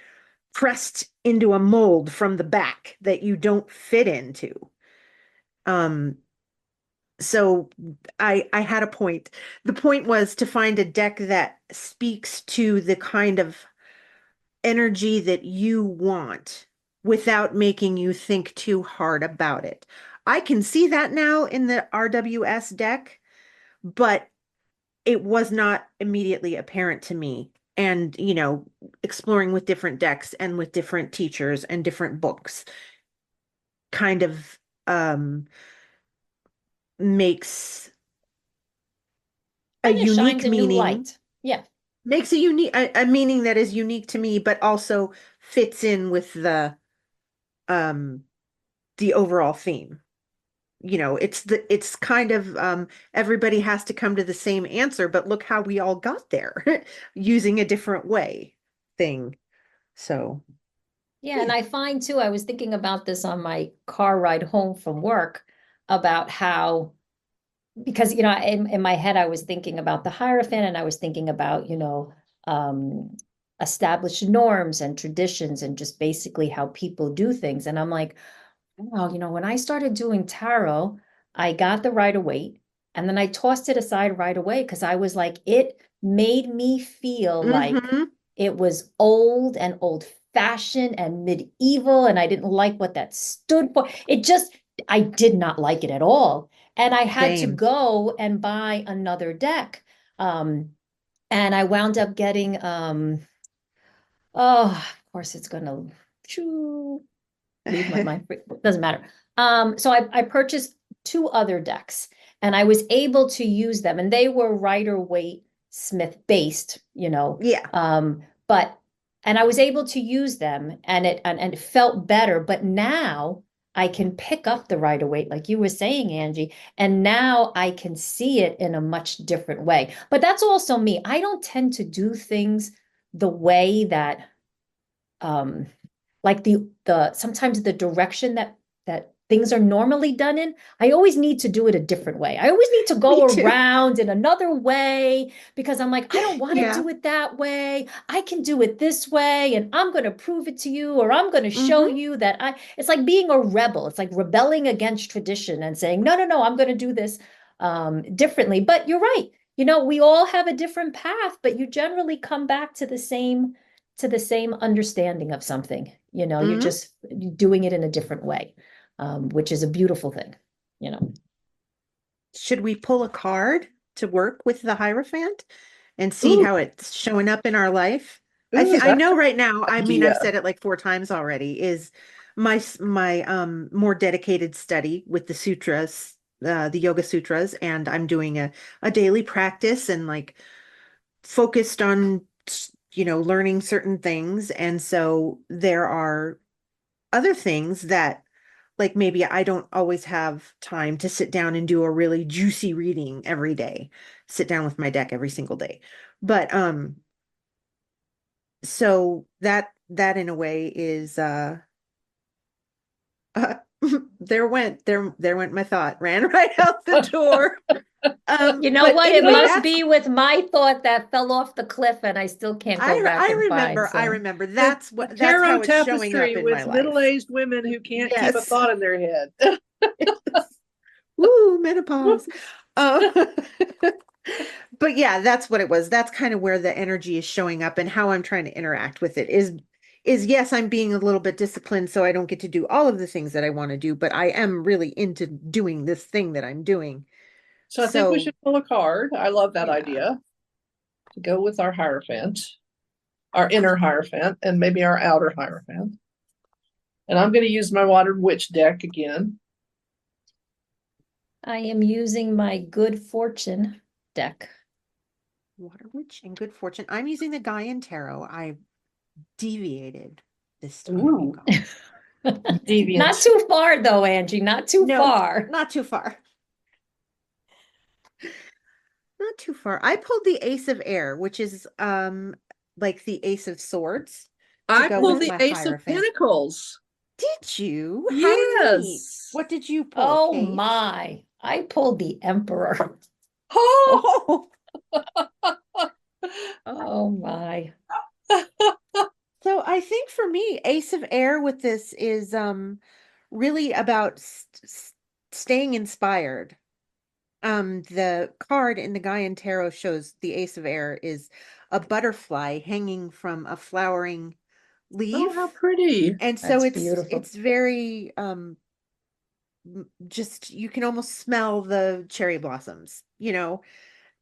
pressed into a mold from the back that you don't fit into? Um, so I had a point. The point was to find a deck that speaks to the kind of energy that you want without making you think too hard about it. I can see that now in the RWS deck, but it was not immediately apparent to me. And, exploring with different decks and with different teachers and different books kind of makes a Kind of unique shines a new meaning, light. Yeah. makes a meaning that is unique to me, but also fits in with um the overall theme. It's kind of everybody has to come to the same answer, but look how we all got there using a different way thing. So, Yeah, and yeah. I find too, I was thinking about this on my car ride home from work about how, because, in my head, I was thinking about the Hierophant and I was thinking about, established norms and traditions and just basically how people do things. And I'm like, wow, when I started doing tarot, I got the Rider Waite and then I tossed it aside right away because I was like, it made me feel like Mm-hmm. it was old and old fashioned and medieval, and I didn't like what that stood for. I did not like it at all. And I had to Same. go and buy another deck. And I wound up getting, oh, of course it's gonna leave my mind. Doesn't matter. So I purchased two other decks and I was able to use them, and they were Rider Waite Smith based, Yeah. but and I was able to use them and it felt better. But now I can pick up the Rider Waite, like you were saying, Angie, and now I can see it in a much different way. But that's also me. I don't tend to do things the way that um like the sometimes the direction that things are normally done in. I always need to do it a different way. I always need to Me go too. around in another way because I'm like, I don't want to Yeah. do it that way. I can do it this way, and I'm going to prove it to you, or I'm going to show Mm-hmm. you that it's like being a rebel. It's like rebelling against tradition and saying, no, no, no, I'm going to do this differently. But you're right. We all have a different path, but you generally come back to the same understanding of something. You're Mm-hmm. just doing it in a different way, which is a beautiful thing. Should we pull a card to work with the Hierophant and see Ooh, how it's showing up in our life? ooh, I that's know right now, an I mean, I've idea. said it like 4 times already, is my more dedicated study with the sutras, the Yoga Sutras, and I'm doing a daily practice and like focused on learning certain things. And so there are other things that like maybe I don't always have time to sit down and do a really juicy reading every day, sit down with my deck every single day. But so that in a way is uh there went my thought, ran right out the door. You know But what? It anyway, must that's be with my thought that fell off the cliff and I still can't go back I and find. remember, I So remember. The, the That's Tarot how it's showing up Tapestry in my with life. middle-aged women who can't keep a Yes. thought in their head. Woo, menopause. Uh, but yeah, that's what it was. That's kind of where the energy is showing up and how I'm trying to interact with it is yes, I'm being a little bit disciplined so I don't get to do all of the things that I want to do, but I am really into doing this thing that I'm doing. So I think we So, should pull a card. I love that yeah. idea to go with our Hierophant, our inner Hierophant, and maybe our outer Hierophant. And I'm going to use my Watered Witch deck again. I am using my Good Fortune deck. Water Witch and Good Fortune. I'm using the Gaian Tarot. I deviated this time, you Ooh, guys. Not deviant. too far though, Angie, not too No, far. not too far. Not too far. I pulled the Ace of Air, which is like the Ace of Swords to I go pulled with the my Ace of Hierophant. Pentacles. Did you? How neat. Yes. What did you pull, Oh Kate? my, I pulled the Emperor. Oh, Oh, Oh my. so I think for me, Ace of Air with this is really about staying inspired. The card in the Gaian Tarot shows the Ace of Air is a butterfly hanging from a flowering oh, how leaf. pretty. And so That's it's beautiful. very just you can almost smell the cherry blossoms,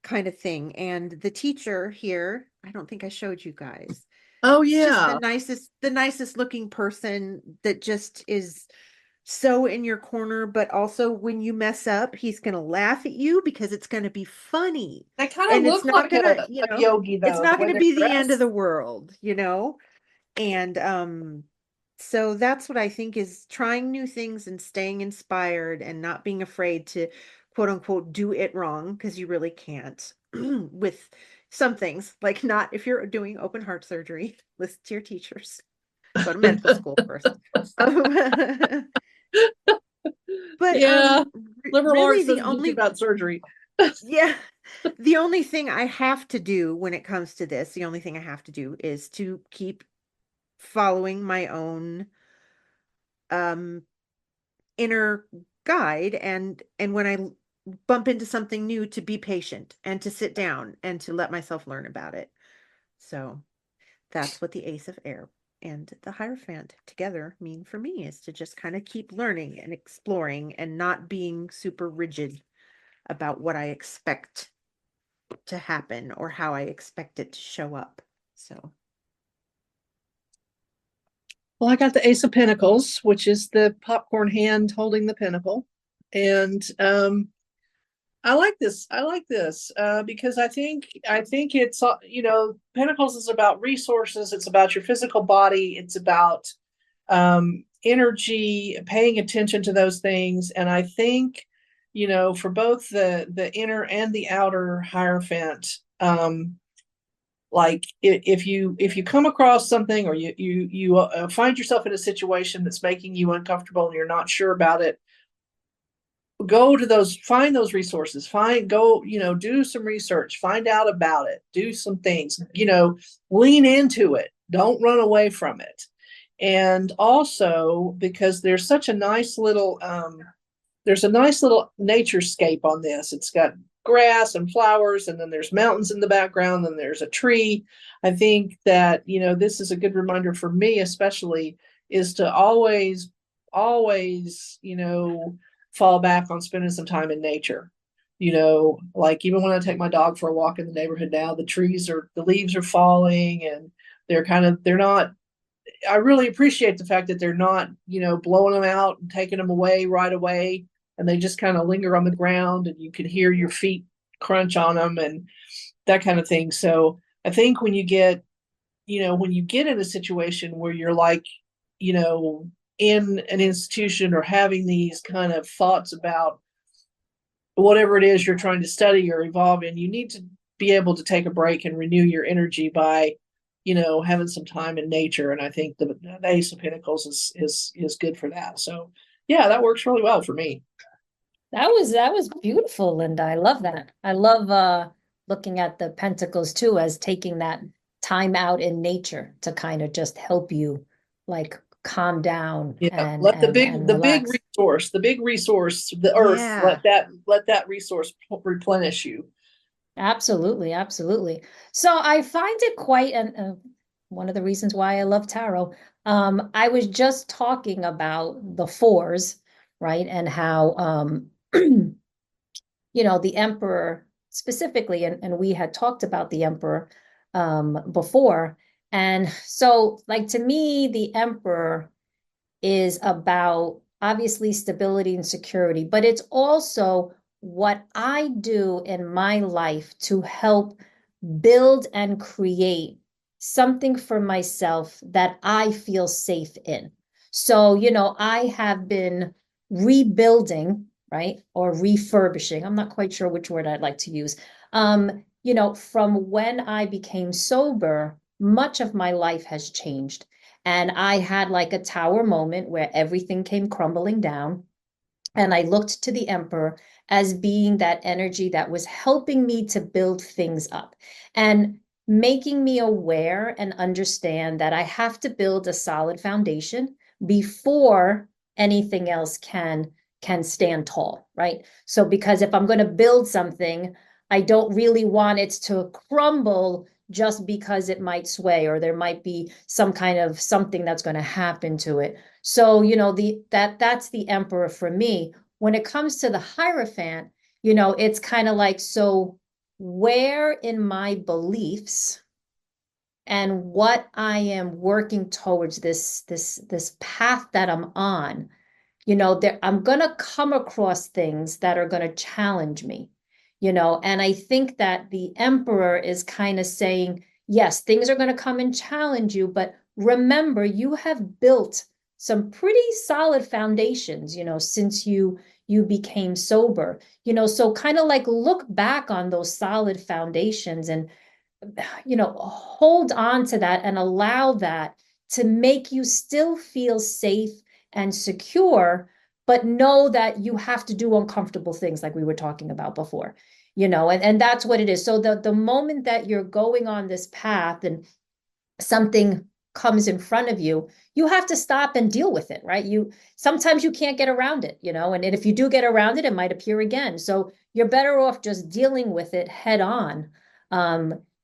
kind of thing. And the teacher here, I don't think I showed you guys. Oh, He's just yeah. the nicest looking person that just is so in your corner, but also when you mess up, he's going to laugh at you because it's going to be funny. They kind of And it's look not like going to, a yogi, it's though, the not way going to they're be the end of dressed. the world. And so that's what I think is trying new things and staying inspired and not being afraid to quote unquote do it wrong, because you really can't with some things, like not if you're doing open heart surgery, listen to your teachers, go to medical school first. But Yeah, liberal really arts the doesn't teach you only about surgery. yeah, the only thing I have to do when it comes to this, the only thing I have to do is to keep following my own um inner guide, and when I bump into something new, to be patient and to sit down and to let myself learn about it. So that's what the Ace of Air and the Hierophant together mean for me, is to just kind of keep learning and exploring and not being super rigid about what I expect to happen or how I expect it to show up. So Well, I got the Ace of Pentacles, which is the popcorn hand holding the pentacle. And I like this. I like this because I think it's Pentacles is about resources. It's about your physical body. It's about energy, paying attention to those things. And I think for both the inner and the outer Hierophant, like if you come across something, or you find yourself in a situation that's making you uncomfortable and you're not sure about it, find those resources, do some research, find out about it, do some things, lean into it, don't run away from it. And also, because there's a nice little naturescape on this. It's got grass and flowers, and then there's mountains in the background, and there's a tree. I think that, this is a good reminder for me, especially, is to always, fall back on spending some time in nature. Like even when I take my dog for a walk in the neighborhood now, the leaves are falling, and they're not, I really appreciate the fact that they're not, blowing them out and taking them away right away. And they just kind of linger on the ground, and you can hear your feet crunch on them and that kind of thing. So I think when you get in a situation where you're like, in an institution or having these kind of thoughts about whatever it is you're trying to study or evolve in, you need to be able to take a break and renew your energy by, having some time in nature. And I think the Ace of Pentacles is good for that. So yeah, that works really well for me. That was beautiful, Linda. I love that. I love looking at the pentacles too, as taking that time out in nature to kind of just help you like calm down Yeah, and let the relax. big resource, the earth, yeah. let that resource replenish you. Absolutely, absolutely. So I find it quite one of the reasons why I love tarot. I was just talking about the fours, right? And how the emperor specifically, and we had talked about the emperor before. And so like to me, the emperor is about obviously stability and security, but it's also what I do in my life to help build and create something for myself that I feel safe in. So, you know, I have been rebuilding, right? Or refurbishing. I'm not quite sure which word I'd like to use. You know, from when I became sober, much of my life has changed. And I had like a tower moment where everything came crumbling down. And I looked to the emperor as being that energy that was helping me to build things up and making me aware and understand that I have to build a solid foundation before anything else can stand tall, right? So because if I'm going to build something, I don't really want it to crumble just because it might sway or there might be some kind of something that's going to happen to it. So, you know, that's the emperor for me. When it comes to the Hierophant, you know, it's kind of like, so where in my beliefs and what I am working towards this path that I'm on, you know, there I'm gonna come across things that are gonna challenge me, you know, and I think that the emperor is kind of saying, yes, things are gonna come and challenge you, but remember, you have built some pretty solid foundations, you know, since you became sober, you know, so kind of like look back on those solid foundations and you know, hold on to that and allow that to make you still feel safe and secure, but know that you have to do uncomfortable things like we were talking about before, you know, and that's what it is. So the moment that you're going on this path and something comes in front of you, you have to stop and deal with it, right? You sometimes you can't get around it, you know, and if you do get around it, it might appear again. So you're better off just dealing with it head on.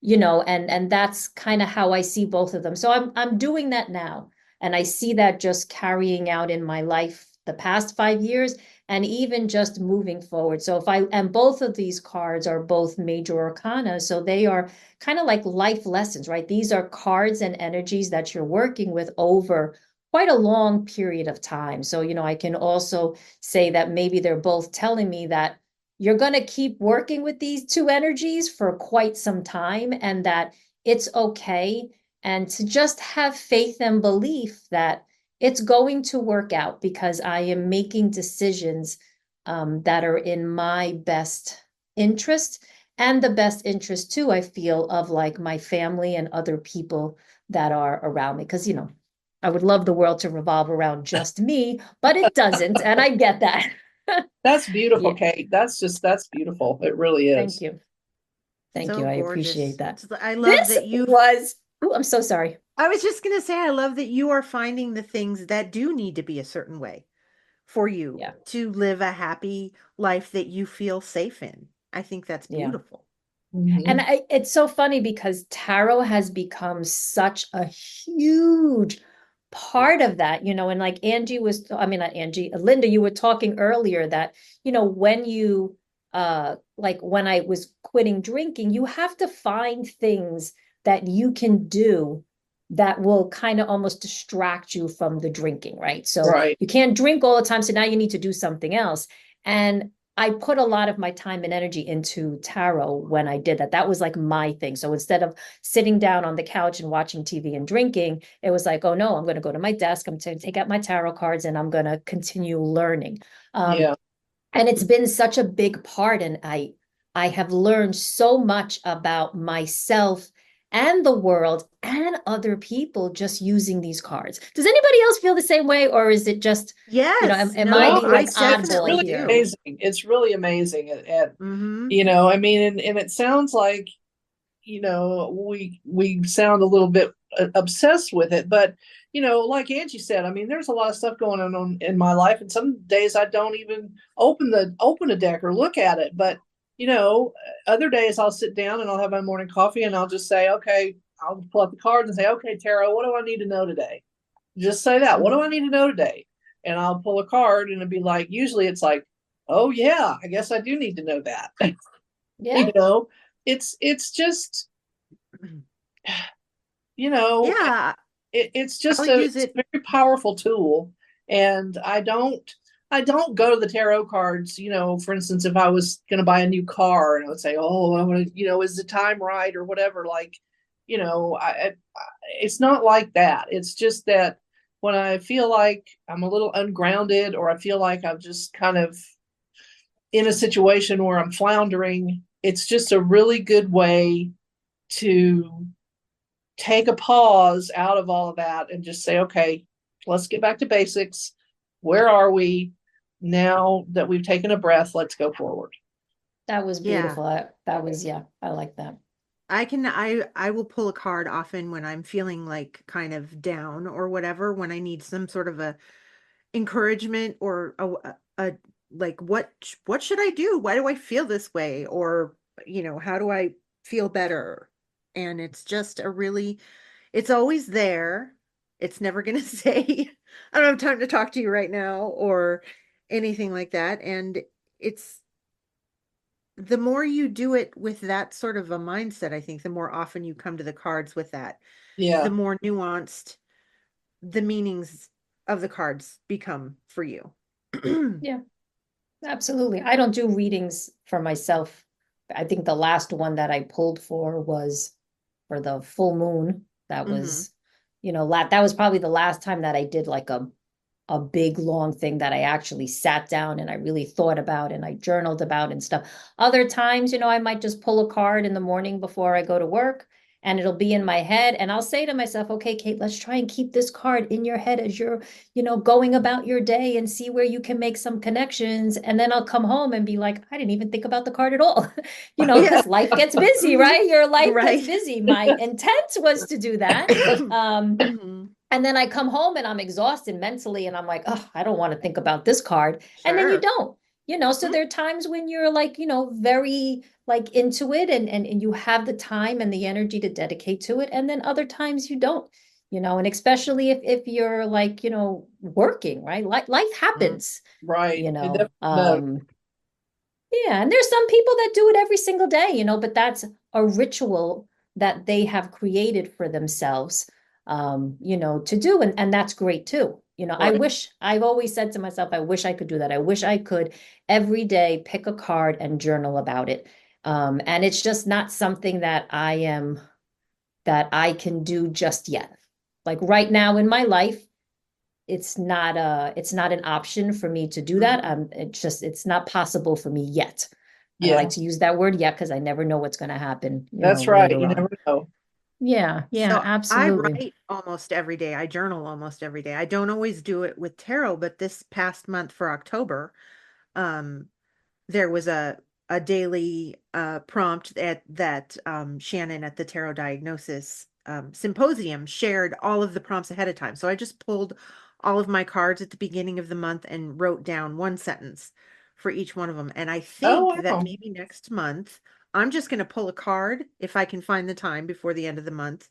You know, and that's kind of how I see both of them. So I'm doing that now. And I see that just carrying out in my life the past 5 years and even just moving forward. So and both of these cards are both major arcana. So they are kind of like life lessons, right? These are cards and energies that you're working with over quite a long period of time. So, you know, I can also say that maybe they're both telling me that you're going to keep working with these two energies for quite some time and that it's okay. And to just have faith and belief that it's going to work out because I am making decisions that are in my best interest and the best interest too, I feel, of like my family and other people that are around me. Because, you know, I would love the world to revolve around just me, but it doesn't. And I get that. That's beautiful, Yeah. Kate. That's beautiful. It really Thank is. you. Thank So you. I gorgeous. appreciate that. I love This that you was, oh, I'm so sorry. I was just going to say, I love that you are finding the things that do need to be a certain way for you Yeah. to live a happy life that you feel safe in. I think that's Yeah. beautiful. And it's so funny because tarot has become such a huge part of that, you know, and like Angie was, I mean, not Angie, Linda, you were talking earlier that, you know, when you, like when I was quitting drinking, you have to find things that you can do that will kind of almost distract you from the drinking, right? So Right. you can't drink all the time. So now you need to do something else. And I put a lot of my time and energy into tarot when I did that. That was like my thing. So instead of sitting down on the couch and watching TV and drinking, it was like, oh no, I'm going to go to my desk. I'm going to take out my tarot cards and I'm going to continue learning. Yeah. And it's been such a big part. And I have learned so much about myself and the world and other people just using these cards. Does anybody else feel the same way? Or is it just, you know, Yes, am I no, the I like It's oddball definitely really here? do. amazing. It's really amazing. Mm-hmm. You know, I mean, and it sounds like, you know, we sound a little bit obsessed with it, but you know, like Angie said, I mean, there's a lot of stuff going on in my life, and some days I don't even open a deck or look at it. But you know, other days I'll sit down and I'll have my morning coffee and I'll just say, okay, I'll pull up the cards and say, okay, Tarot, what do I need to know today? Just say that. What do I need to know today? And I'll pull a card and it'll be like, usually it's like, oh yeah, I guess I do need to know that. Yeah. You know, it's just, you know, Yeah, it's just I'll use it's it. a very powerful tool. And I don't go to the tarot cards, you know, for instance, if I was going to buy a new car and I would say, oh, I want to, you know, is the time right or whatever, like, you know, it's not like that. It's just that when I feel like I'm a little ungrounded, or I feel like I'm just kind of in a situation where I'm floundering, it's just a really good way to take a pause out of all of that and just say, okay, let's get back to basics. Where are we now that we've taken a breath? Let's go forward. That was Yeah. beautiful. That was, yeah, I like that. I will pull a card often when I'm feeling like kind of down or whatever, when I need some sort of a encouragement or a like what should I do? Why do I feel this way? Or, you know, how do I feel better? And it's just a really, it's always there. It's never going to say, I don't have time to talk to you right now or anything like that. And it's, the more you do it with that sort of a mindset, I think the more often you come to the cards with that, the Yeah. more nuanced the meanings of the cards become for you. Yeah, absolutely. I don't do readings for myself. I think the last one that I pulled for was for the full moon. That Mhm. was, that was probably the last time that I did like a big long thing that I actually sat down and I really thought about and I journaled about and stuff. Other times, I might just pull a card in the morning before I go to work and it'll be in my head and I'll say to myself, okay, Kate, let's try and keep this card in your head as you're, going about your day and see where you can make some connections. And then I'll come home and be like, I didn't even think about the card at all, Yeah. because life gets busy, right? Your life gets Right. busy. My intent was to do that. Mhm. And then I come home and I'm exhausted mentally and I'm like, oh, I don't want to think about this card. And then you Sure. don't, so there are times when you're like, very like into it and you have the time and the energy to dedicate to it. And then other times you don't, and especially if you're like, working, right? Life Mm. happens, Right. you It know. definitely does. Yeah, and there's some people that do it every single day, but that's a ritual that they have created for themselves, to do, and that's great too. Right. I've always said to myself, I wish I could do that. I wish I could every day pick a card and journal about it. And it's just not something that I can do just yet. Like right now in my life, it's not an option for me to do that. Mhm. It's not possible for me yet. And I like Yeah. to use that word yet because I never know what's going to happen, That's right. later You on. never know. Yeah, yeah, So I absolutely. write almost every day. I journal almost every day. I don't always do it with tarot, but this past month for October, um, there was a daily prompt that Shannon at the Tarot Diagnosis Symposium shared all of the prompts ahead of time. So I just pulled all of my cards at the beginning of the month and wrote down one sentence for each one of them. And I Oh, think that wow. maybe next month I'm just going to pull a card if I can find the time before the end of the month.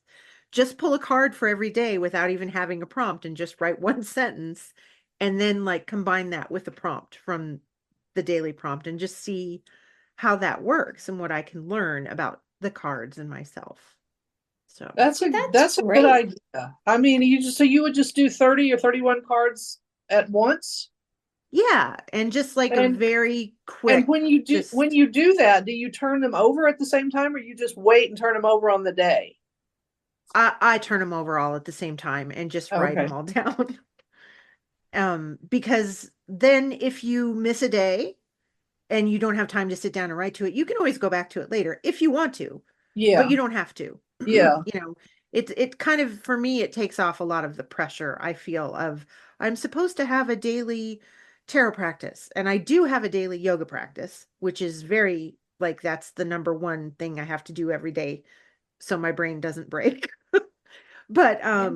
Just pull a card for every day without even having a prompt and just write one sentence and then like combine that with a prompt from the daily prompt and just see how that works and what I can learn about the cards and myself. So, That's that's a good great. idea. I mean, you would just do 30 or 31 cards at once? yeah, and just like a And very and quick, when just you do that, do you turn them over at the same time, or you just wait and turn them over on the day? I turn them over all at the same time and just write them Okay. all down. Because then if you miss a day and you don't have time to sit down and write to it, you can always go back to it later if you want to, but Yeah. you don't have to. Yeah. It kind of, for me, it takes off a lot of the pressure I feel of I'm supposed to have a daily tarot practice, and I do have a daily yoga practice, which is very like that's the number one thing I have to do every day so my brain doesn't break. But Yeah.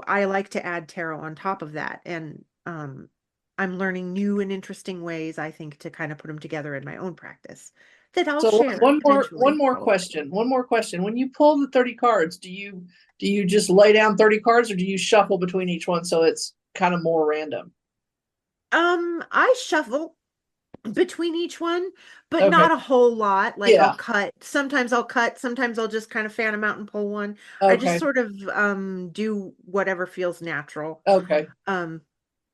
I like to add tarot on top of that. And I'm learning new and interesting ways, I think, to kind of put them together in my own practice that I'll So share one eventually, more probably. question. One more question. When you pull the 30 cards, do you just lay down 30 cards, or do you shuffle between each one so it's kind of more random? I shuffle between each one, but Okay. not a whole lot. Like Yeah. I'll cut, sometimes I'll just kind of fan them out and pull one. I just Okay. sort of do whatever feels natural. Okay. Um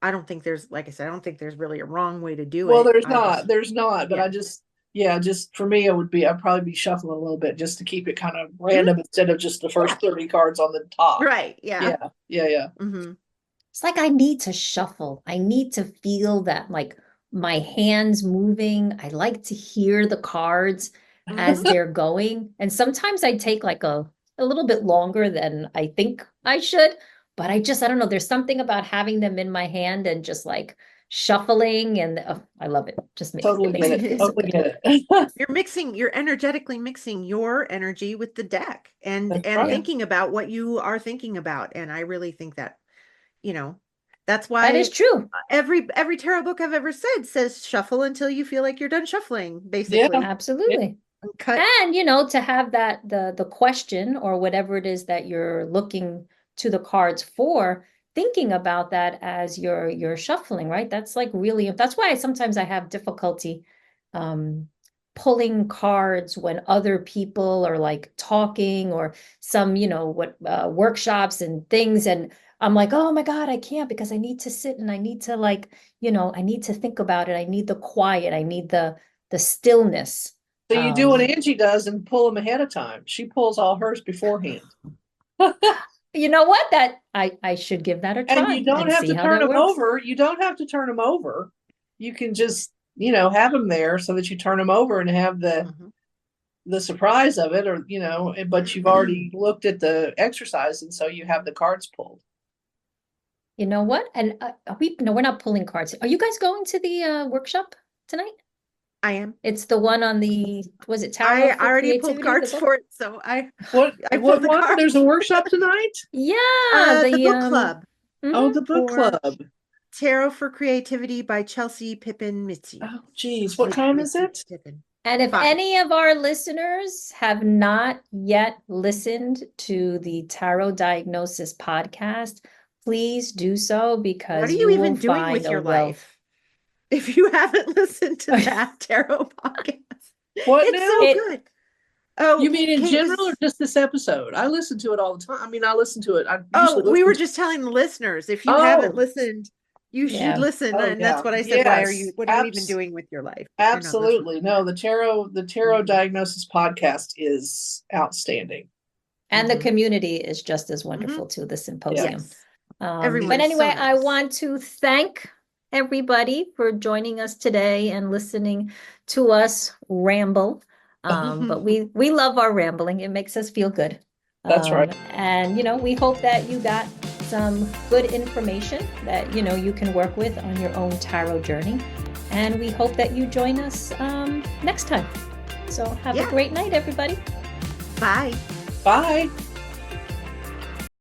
I don't think there's, like I said, I don't think there's really a wrong way to do Well, it. I just, there's not, but yeah. Yeah, just for me, I'd probably be shuffling a little bit just to keep it kind of random instead of just the first 30 cards on the top. Right. Yeah. Yeah. Mm-hmm. It's like I need to shuffle. I need to feel that, like, my hands moving. I like to hear the cards as they're going. And sometimes I take like a little bit longer than I think I should, but I don't know. There's something about having them in my hand and just like shuffling, and I love it. Just Totally makes get me it. feel so Totally good. get it. You're energetically mixing your energy with the deck and That's right. thinking about what you are thinking about. And I really think that, that's That is why true. every tarot book I've ever says shuffle until you feel like you're done shuffling, basically. Yeah. Absolutely. Cut. And to have that the question or whatever it is that you're looking to the cards for, thinking about that as you're shuffling, right? That's like really, that's why sometimes I have difficulty pulling cards when other people are like talking, or some, workshops and things, and I'm like, oh my God, I can't, because I need to sit and I need to, like, I need to think about it. I need the quiet. I need the stillness. So you do what Angie does and pull them ahead of time. She pulls all hers beforehand. You know what? That I should give that a try. And you don't have to turn them over. You don't have to turn them over. You can just, have them there so that you turn them over and have the surprise of it, or, but you've already looked at the exercise, and so you have the cards pulled. You know what? And we're not pulling cards. Are you guys going to the workshop tonight? I am. It's the one on was it Tarot? I already pulled cards for it, so I pulled the cards. There's a workshop tonight? Yeah, the book club. Oh, the book club. Tarot for Creativity by Chelsea Pippin Mitzi. Oh, geez. What time is it? And if any of our listeners have not yet listened to the Tarot Diagnosis podcast, please do so, because what are you even doing with your life if you haven't listened to that tarot podcast? What it's now? So good. Oh, you mean in general or just this episode? I listen to it all the time. I mean, I listen to it. We were just telling the listeners, if you haven't listened, you should listen. And that's what I said. Yes. What are you even doing with your life? Absolutely. No, the Tarot Diagnosis podcast is outstanding. And the community is just as wonderful too, the symposium. Yes. But anyway, so nice. I want to thank everybody for joining us today and listening to us ramble. But we love our rambling. It makes us feel good. That's right. And, we hope that you got some good information that, you can work with on your own tarot journey. And we hope that you join us next time. So have a great night, everybody. Bye. Bye.